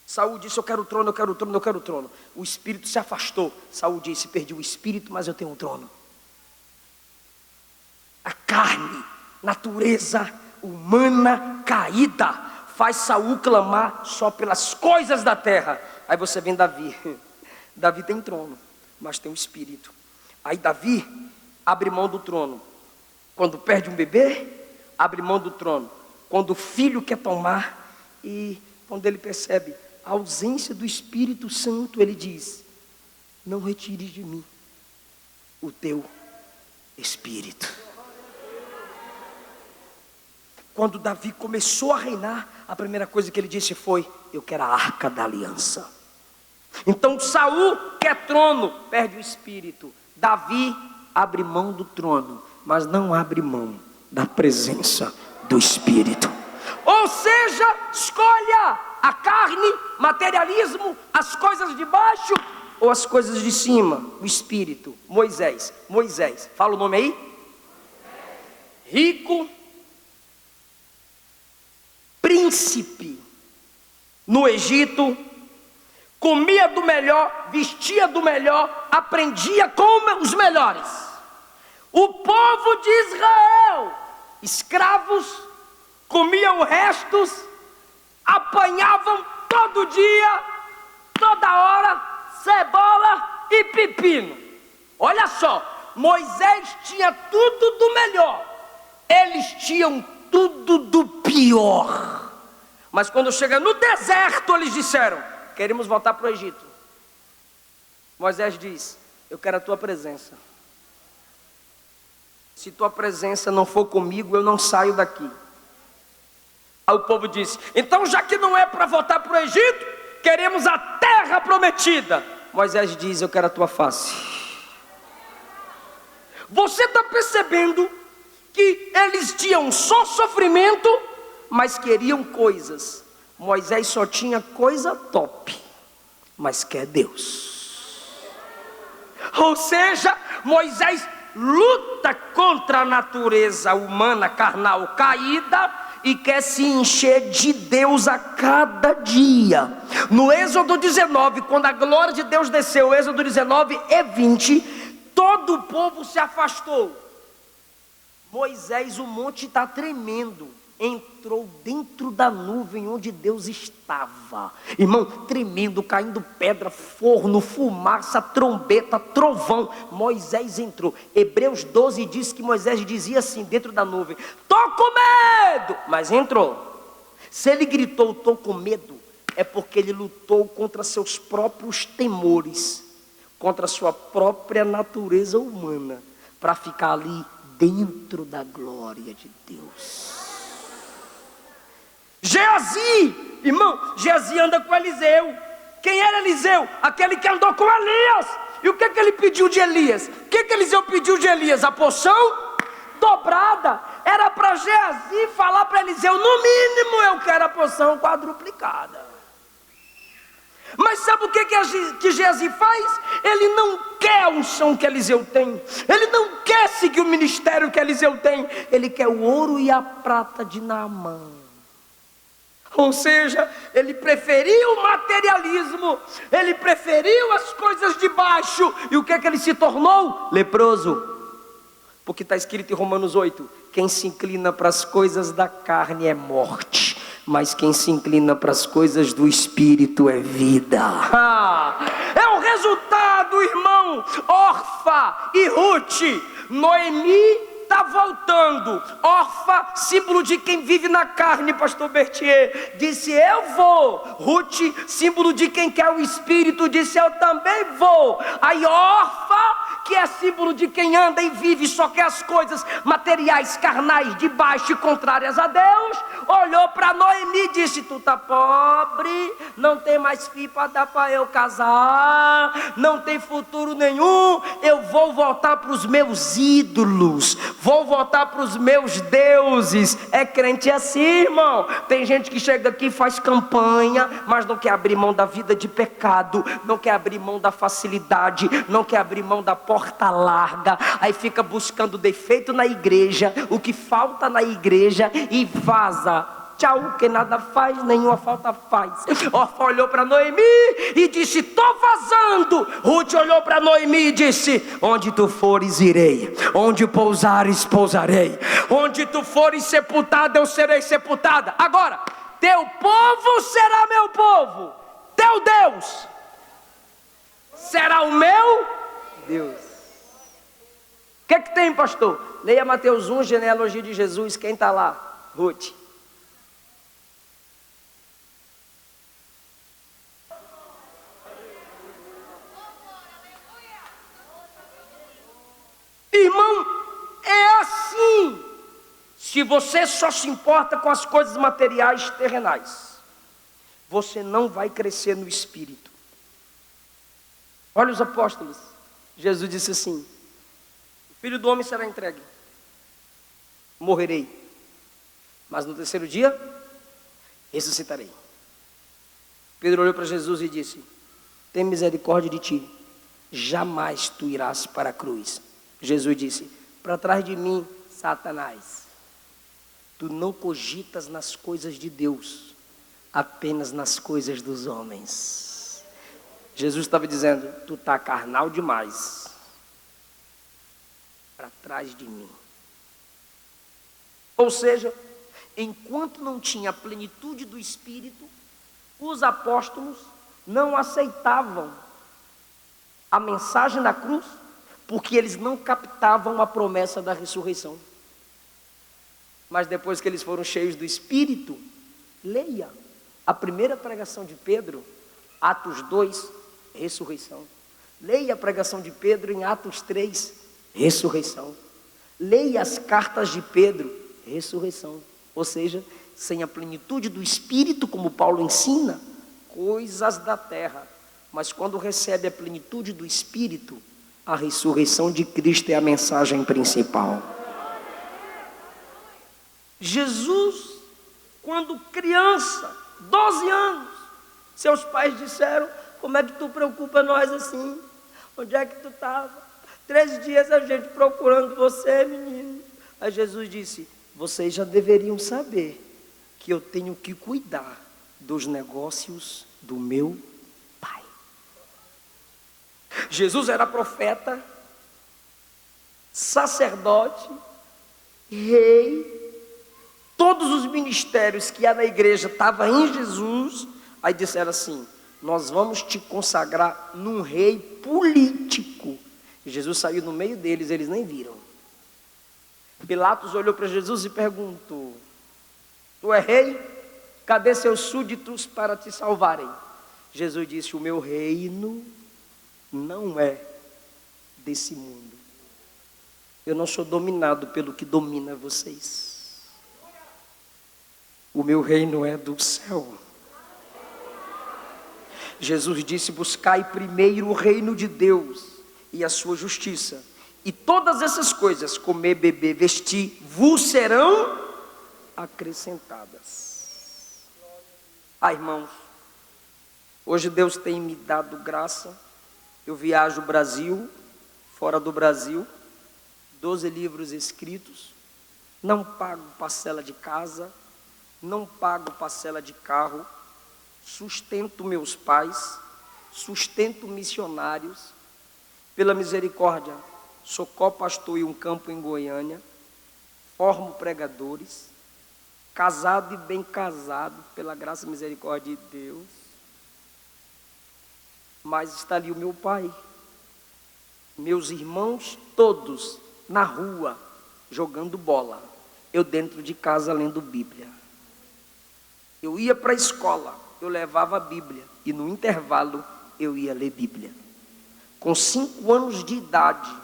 Saul disse: eu quero o trono, eu quero o trono, eu quero o trono. O espírito se afastou. Saul disse: perdi o espírito, mas eu tenho um trono. A carne, natureza humana caída, faz Saul clamar só pelas coisas da terra. Aí você vem Davi. Davi tem trono, mas tem um espírito. Aí Davi abre mão do trono. Quando perde um bebê, abre mão do trono. Quando o filho quer tomar, e quando ele percebe a ausência do Espírito Santo, ele diz: não retires de mim o teu Espírito. Quando Davi começou a reinar, a primeira coisa que ele disse foi: eu quero a arca da aliança. Então Saul quer trono, perde o espírito. Davi abre mão do trono, mas não abre mão da presença do Espírito. Ou seja, escolha a carne, materialismo, as coisas de baixo ou as coisas de cima, o Espírito. Moisés, fala o nome aí. Rico, príncipe no Egito, comia do melhor, vestia do melhor, aprendia com os melhores. O povo de Israel, escravos, comiam restos, apanhavam todo dia, toda hora, cebola e pepino. Olha só, Moisés tinha tudo do melhor, eles tinham tudo do pior. Mas quando chega no deserto, eles disseram: queremos voltar para o Egito. Moisés diz: eu quero a tua presença. Se tua presença não for comigo, eu não saio daqui. Aí o povo disse: então, já que não é para voltar para o Egito, queremos a terra prometida. Moisés diz: eu quero a tua face. Você está percebendo que eles tinham só sofrimento, mas queriam coisas. Moisés só tinha coisa top, mas quer Deus. Ou seja, Moisés luta contra a natureza humana carnal caída e quer se encher de Deus a cada dia. No Êxodo 19, quando a glória de Deus desceu, Êxodo 19 e 20, todo o povo se afastou. Moisés, o monte está tremendo. entrou dentro da nuvem onde Deus estava. Irmão, tremendo, caindo pedra, forno, fumaça, trombeta, trovão. Moisés entrou. Hebreus 12 diz que Moisés dizia assim dentro da nuvem: tô com medo, mas entrou. Se ele gritou, tô com medo, é porque ele lutou contra seus próprios temores, contra a sua própria natureza humana, para ficar ali dentro da glória de Deus. Geazi, irmão, Geazi anda com Eliseu. Quem era Eliseu? Aquele que andou com Elias. E o que ele pediu de Elias? O que Eliseu pediu de Elias? A porção dobrada. Era para Geazi falar para Eliseu: no mínimo eu quero a porção quadruplicada. Mas sabe o que Geazi faz? Ele não quer a unção que Eliseu tem. Ele não quer seguir o ministério que Eliseu tem. Ele quer o ouro e a prata de Naamã. Ou seja, ele preferiu o materialismo, ele preferiu as coisas de baixo. E o que ele se tornou? Leproso. Porque está escrito em Romanos 8: quem se inclina para as coisas da carne é morte, mas quem se inclina para as coisas do Espírito é vida. É o resultado, irmão. Orfa e Ruth. Noemi está voltando. Orfa, símbolo de quem vive na carne, pastor Bertier, disse: eu vou. Ruth, símbolo de quem quer o Espírito, disse: eu também vou. Aí Orfa, que é símbolo de quem anda e vive só quer as coisas materiais, carnais, de baixo e contrárias a Deus, olhou para Noemi e disse: tu tá pobre, não tem mais filho para dar para eu casar, não tem futuro nenhum, eu vou voltar para os meus ídolos, vou voltar para os meus deuses. É crente assim, irmão. Tem gente que chega aqui e faz campanha, mas não quer abrir mão da vida de pecado, não quer abrir mão da facilidade, não quer abrir mão da porta larga. Aí fica buscando defeito na igreja, o que falta na igreja, e vaza. Tchau, que nada faz, nenhuma falta faz. Orfa olhou para Noemi e disse: tô vazando. Ruth olhou para Noemi e disse: onde tu fores irei, onde pousares pousarei, onde tu fores sepultada eu serei sepultada. Agora, teu povo será meu povo, teu Deus será o meu Deus. O que tem, pastor? Leia Mateus 1, genealogia de Jesus. Quem está lá? Ruth. Irmão, é assim. Se você só se importa com as coisas materiais terrenais, você não vai crescer no Espírito. Olha os apóstolos. Jesus disse assim: o Filho do Homem será entregue, morrerei, mas no terceiro dia ressuscitarei. Pedro olhou para Jesus e disse: tem misericórdia de ti, jamais tu irás para a cruz. Jesus disse: para trás de mim, Satanás, tu não cogitas nas coisas de Deus, apenas nas coisas dos homens. Jesus estava dizendo: tu está carnal demais, para trás de mim. Ou seja, enquanto não tinha a plenitude do Espírito, os apóstolos não aceitavam a mensagem da cruz, porque eles não captavam a promessa da ressurreição. Mas depois que eles foram cheios do Espírito, leia a primeira pregação de Pedro, Atos 2, ressurreição. Leia a pregação de Pedro em Atos 3, ressurreição. Leia as cartas de Pedro, ressurreição. Ou seja, sem a plenitude do Espírito, como Paulo ensina, coisas da terra. Mas quando recebe a plenitude do Espírito, a ressurreição de Cristo é a mensagem principal. Jesus, quando criança, 12 anos, seus pais disseram: como é que tu preocupa nós assim? Onde é que tu estava? 3 dias a gente procurando você, menino. Aí Jesus disse: vocês já deveriam saber que eu tenho que cuidar dos negócios do meu Pai. Jesus era profeta, sacerdote, rei, todos os ministérios que há na igreja estavam em Jesus. Aí disseram assim: nós vamos te consagrar num rei político. E Jesus saiu no meio deles, eles nem viram. Pilatos olhou para Jesus e perguntou: tu é rei? Cadê seus súditos para te salvarem? Jesus disse: o meu reino não é desse mundo. Eu não sou dominado pelo que domina vocês. O meu reino é do céu. Jesus disse: buscai primeiro o reino de Deus e a sua justiça, e todas essas coisas, comer, beber, vestir, vos serão acrescentadas. Irmãos, hoje Deus tem me dado graça. Eu viajo o Brasil, fora do Brasil, 12 livros escritos, não pago parcela de casa, não pago parcela de carro, sustento meus pais, sustento missionários, pela misericórdia, sou co-pastor em um campo em Goiânia, formo pregadores, casado e bem casado, pela graça e misericórdia de Deus. Mas está ali o meu pai, meus irmãos todos na rua, jogando bola, eu dentro de casa lendo Bíblia. Eu ia para a escola, eu levava a Bíblia, e no intervalo eu ia ler Bíblia. Com 5 anos de idade,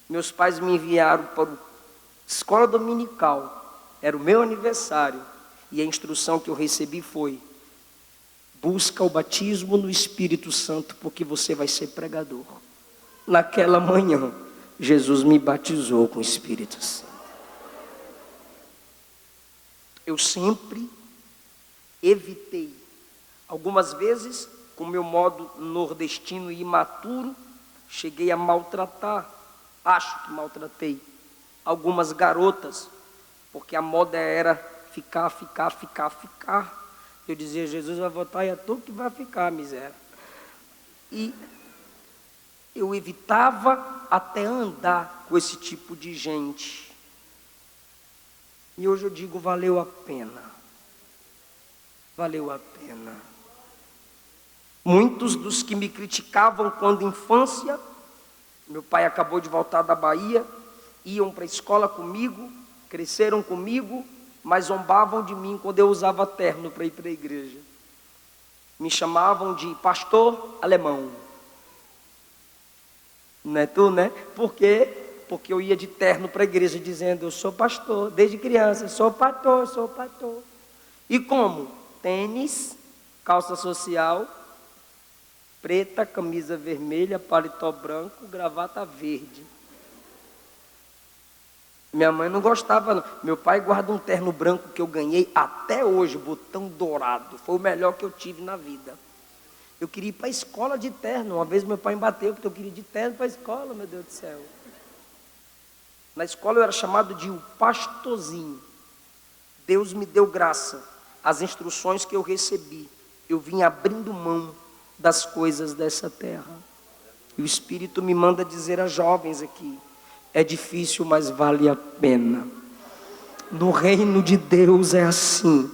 meus pais me enviaram para a escola dominical. Era o meu aniversário, e a instrução que eu recebi foi: busca o batismo no Espírito Santo, porque você vai ser pregador. Naquela manhã, Jesus me batizou com o Espírito Santo. Eu sempre evitei, algumas vezes, com meu modo nordestino e imaturo, cheguei a maltratar, acho que maltratei, algumas garotas, porque a moda era ficar. Eu dizia: Jesus vai voltar e é tu que vai ficar, miséria. E eu evitava até andar com esse tipo de gente. E hoje eu digo: valeu a pena. Valeu a pena. Muitos dos que me criticavam quando infância, meu pai acabou de voltar da Bahia, iam para a escola comigo, cresceram comigo, mas zombavam de mim quando eu usava terno para ir para a igreja. Me chamavam de pastor alemão. Não é tu, né? Por quê? Porque eu ia de terno para a igreja dizendo: eu sou pastor, desde criança, sou pastor. E como? Tênis, calça social, preta, camisa vermelha, paletó branco, gravata verde. Minha mãe não gostava, não. Meu pai guarda um terno branco que eu ganhei até hoje, botão dourado. Foi o melhor que eu tive na vida. Eu queria ir para a escola de terno. Uma vez meu pai me bateu porque eu queria ir de terno para a escola, meu Deus do céu. Na escola eu era chamado de o pastorzinho. Deus me deu graça. As instruções que eu recebi, eu vim abrindo mão das coisas dessa terra. E o Espírito me manda dizer a jovens aqui: é difícil, mas vale a pena. No reino de Deus é assim: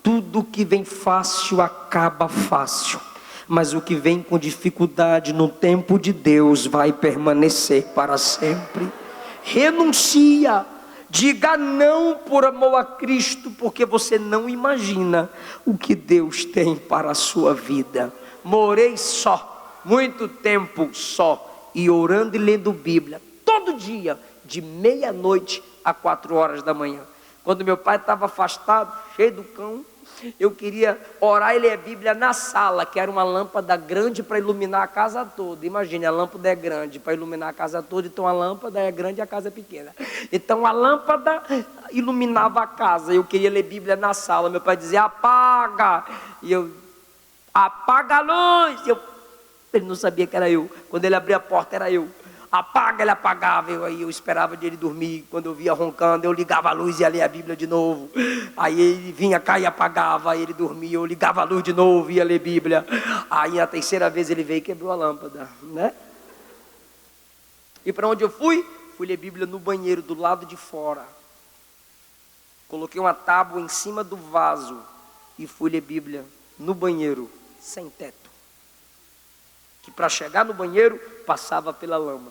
tudo que vem fácil acaba fácil, mas o que vem com dificuldade no tempo de Deus vai permanecer para sempre. Renuncia, diga não por amor a Cristo, porque você não imagina o que Deus tem para a sua vida. Morei só, muito tempo só, e orando e lendo Bíblia todo dia, de 12:00 a 4h da manhã. Quando meu pai estava afastado, cheio do cão, eu queria orar e ler a Bíblia na sala, que era uma lâmpada grande para iluminar a casa toda. Imagine, a lâmpada é grande para iluminar a casa toda, então a lâmpada é grande e a casa é pequena. Então a lâmpada iluminava a casa, eu queria ler Bíblia na sala. Meu pai dizia: apaga, e eu: apaga a luz. Ele não sabia que era eu. Quando ele abria a porta, era eu. Apaga, ele apagava. Eu esperava de ele dormir. Quando eu via roncando, eu ligava a luz e ia ler a Bíblia de novo. Aí ele vinha cá e apagava, aí ele dormia, eu ligava a luz de novo e ia ler Bíblia. Aí a terceira vez ele veio e quebrou a lâmpada, né? E para onde eu fui? Fui ler Bíblia no banheiro, do lado de fora. Coloquei uma tábua em cima do vaso e fui ler Bíblia no banheiro, sem teto. Que para chegar no banheiro, passava pela lama.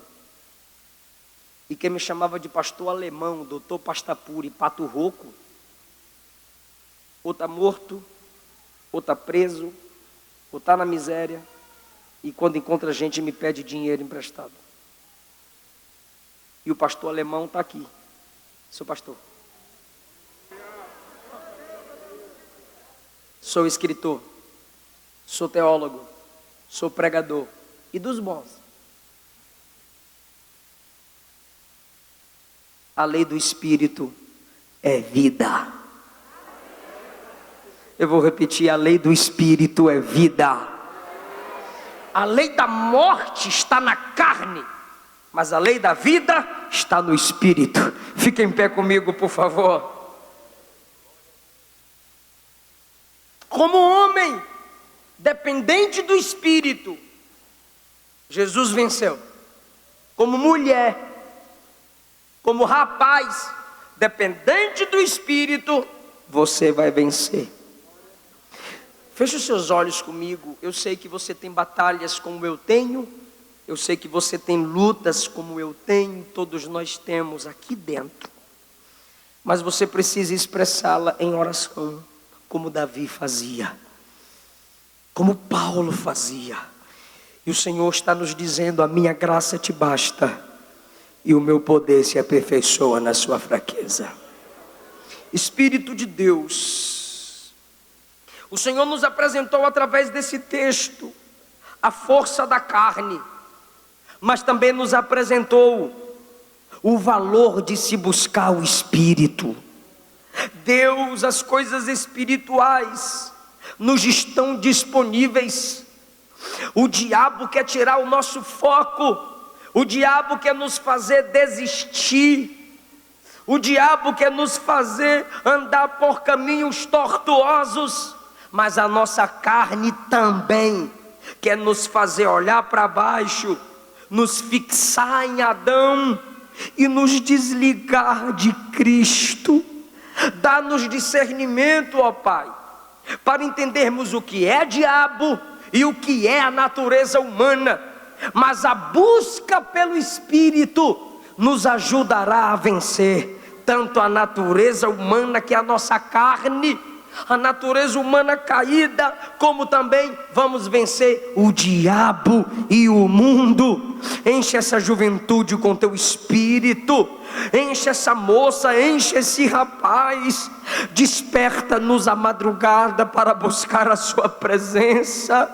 E quem me chamava de pastor alemão, doutor Pastapuri, pato rouco, ou está morto, ou está preso, ou está na miséria, e quando encontra gente me pede dinheiro emprestado. E o pastor alemão está aqui, sou pastor. Sou escritor, sou teólogo, sou pregador, e dos bons. A lei do Espírito é vida. Eu vou repetir, a lei do Espírito é vida. A lei da morte está na carne, mas a lei da vida está no Espírito. Fique em pé comigo, por favor. Como homem dependente do Espírito, Jesus venceu. Como mulher, como rapaz dependente do Espírito, você vai vencer. Feche os seus olhos comigo. Eu sei que você tem batalhas como eu tenho. Eu sei que você tem lutas como eu tenho. Todos nós temos aqui dentro. Mas você precisa expressá-la em oração, como Davi fazia, como Paulo fazia. E o Senhor está nos dizendo: a minha graça te basta, e o meu poder se aperfeiçoa na sua fraqueza. Espírito de Deus, o Senhor nos apresentou através desse texto a força da carne, mas também nos apresentou o valor de se buscar o Espírito. Deus, as coisas espirituais nos estão disponíveis. O diabo quer tirar o nosso foco, o diabo quer nos fazer desistir, o diabo quer nos fazer andar por caminhos tortuosos, mas a nossa carne também quer nos fazer olhar para baixo, nos fixar em Adão e nos desligar de Cristo. Dá-nos discernimento, ó Pai, para entendermos o que é diabo e o que é a natureza humana. Mas a busca pelo Espírito nos ajudará a vencer tanto a natureza humana, que é a nossa carne, a natureza humana caída, como também vamos vencer o diabo e o mundo. Enche essa juventude com teu Espírito, enche essa moça, enche esse rapaz, desperta-nos à madrugada para buscar a sua presença,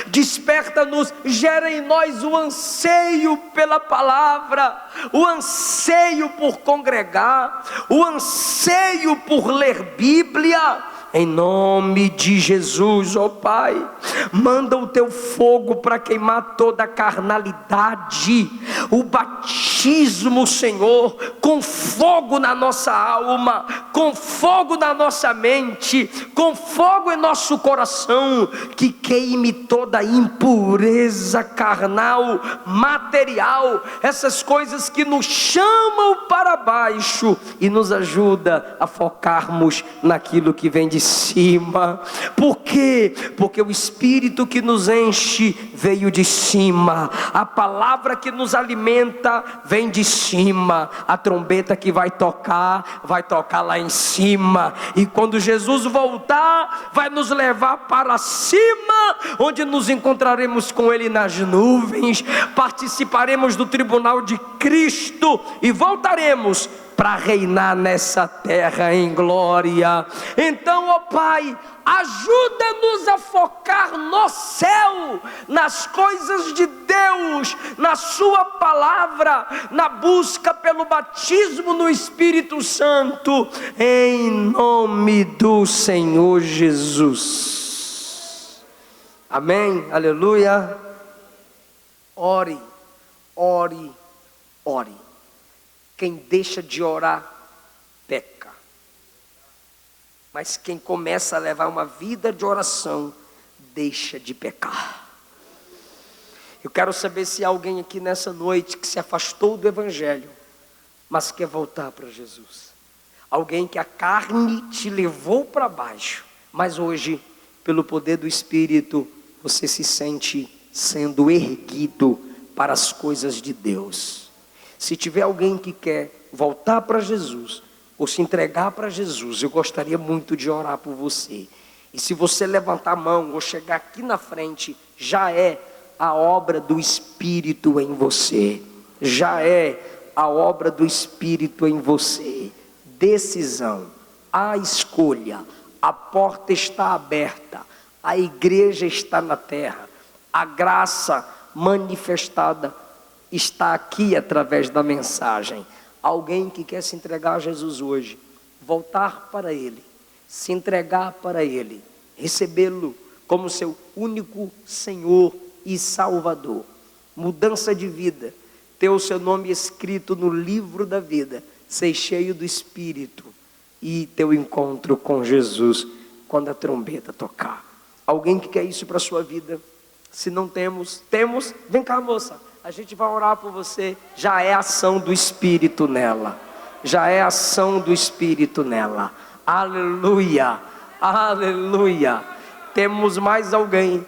desperta-nos, gera em nós o anseio pela palavra, o anseio por congregar, o anseio por ler Bíblia. Em nome de Jesus, ó Pai, manda o teu fogo para queimar toda a carnalidade, o batismo, Senhor, com fogo na nossa alma, com fogo na nossa mente, com fogo em nosso coração, que queime toda a impureza carnal, material, essas coisas que nos chamam para baixo e nos ajuda a focarmos naquilo que vem de cima. Por quê? Porque o Espírito que nos enche veio de cima, a palavra que nos alimenta vem de cima, a trombeta que vai tocar lá em cima, e quando Jesus voltar, vai nos levar para cima, onde nos encontraremos com Ele nas nuvens, participaremos do tribunal de Cristo e voltaremos para reinar nessa terra em glória. Então, ó Pai, ajuda-nos a focar no céu, nas coisas de Deus, na sua palavra, na busca pelo batismo no Espírito Santo, em nome do Senhor Jesus. Amém, aleluia. Ore, ore, ore. Quem deixa de orar, peca. Mas quem começa a levar uma vida de oração, deixa de pecar. Eu quero saber se há alguém aqui nessa noite que se afastou do Evangelho, mas quer voltar para Jesus. Alguém que a carne te levou para baixo, mas hoje, pelo poder do Espírito, você se sente sendo erguido para as coisas de Deus. Se tiver alguém que quer voltar para Jesus, ou se entregar para Jesus, eu gostaria muito de orar por você. E se você levantar a mão ou chegar aqui na frente, já é a obra do Espírito em você. Já é a obra do Espírito em você. Decisão, a escolha, a porta está aberta, a igreja está na terra, a graça manifestada está aqui através da mensagem. Alguém que quer se entregar a Jesus hoje, voltar para Ele, se entregar para Ele, recebê-lo como seu único Senhor e Salvador, mudança de vida, ter o seu nome escrito no livro da vida, ser cheio do Espírito e ter o encontro com Jesus quando a trombeta tocar. Alguém que quer isso para a sua vida? Se não temos, vem cá, moça, a gente vai orar por você. Já é ação do Espírito nela, já é ação do Espírito nela. Aleluia, aleluia. Temos mais alguém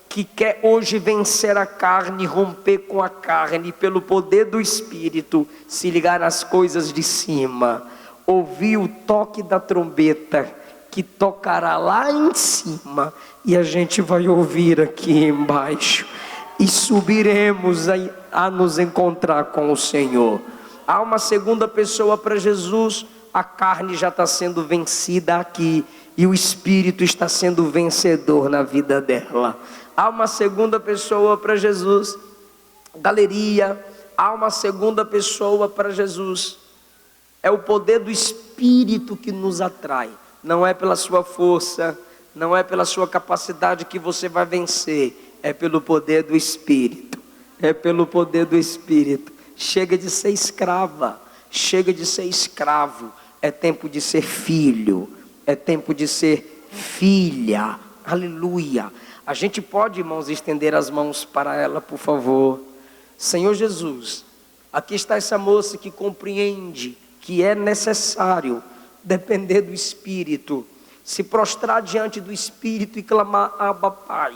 que quer hoje vencer a carne, romper com a carne, pelo poder do Espírito, se ligar nas coisas de cima, ouvir o toque da trombeta, que tocará lá em cima, e a gente vai ouvir aqui embaixo, e subiremos a nos encontrar com o Senhor. Há uma segunda pessoa para Jesus, a carne já está sendo vencida aqui, e o Espírito está sendo vencedor na vida dela. Há uma segunda pessoa para Jesus, galeria, há uma segunda pessoa para Jesus. É o poder do Espírito que nos atrai. Não é pela sua força, não é pela sua capacidade que você vai vencer. É pelo poder do Espírito. É pelo poder do Espírito. Chega de ser escrava, chega de ser escravo. É tempo de ser filho, é tempo de ser filha. Aleluia. A gente pode, irmãos, estender as mãos para ela, por favor. Senhor Jesus, aqui está essa moça que compreende que é necessário depender do Espírito, se prostrar diante do Espírito e clamar: Abba, Pai,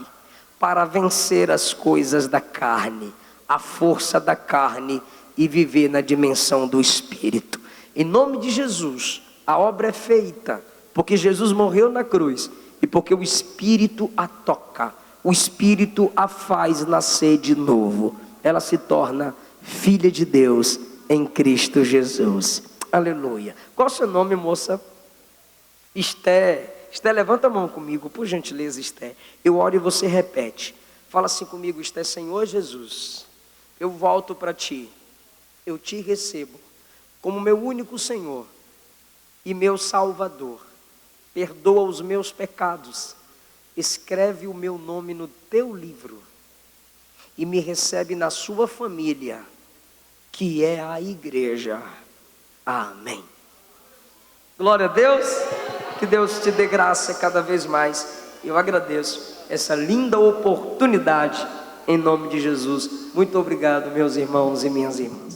para vencer as coisas da carne, a força da carne, e viver na dimensão do Espírito. Em nome de Jesus, a obra é feita, porque Jesus morreu na cruz, e porque o Espírito a toca, o Espírito a faz nascer de novo. Ela se torna filha de Deus em Cristo Jesus. Aleluia. Qual é o seu nome, moça? Esté. Esté, levanta a mão comigo, por gentileza, Esté. Eu oro e você repete. Fala assim comigo, Esté: Senhor Jesus, eu volto para Ti. Eu Te recebo como meu único Senhor e meu Salvador. Perdoa os meus pecados, escreve o meu nome no Teu livro e me recebe na Sua família, que é a igreja. Amém. Glória a Deus, que Deus te dê graça cada vez mais. Eu agradeço essa linda oportunidade, em nome de Jesus. Muito obrigado, meus irmãos e minhas irmãs.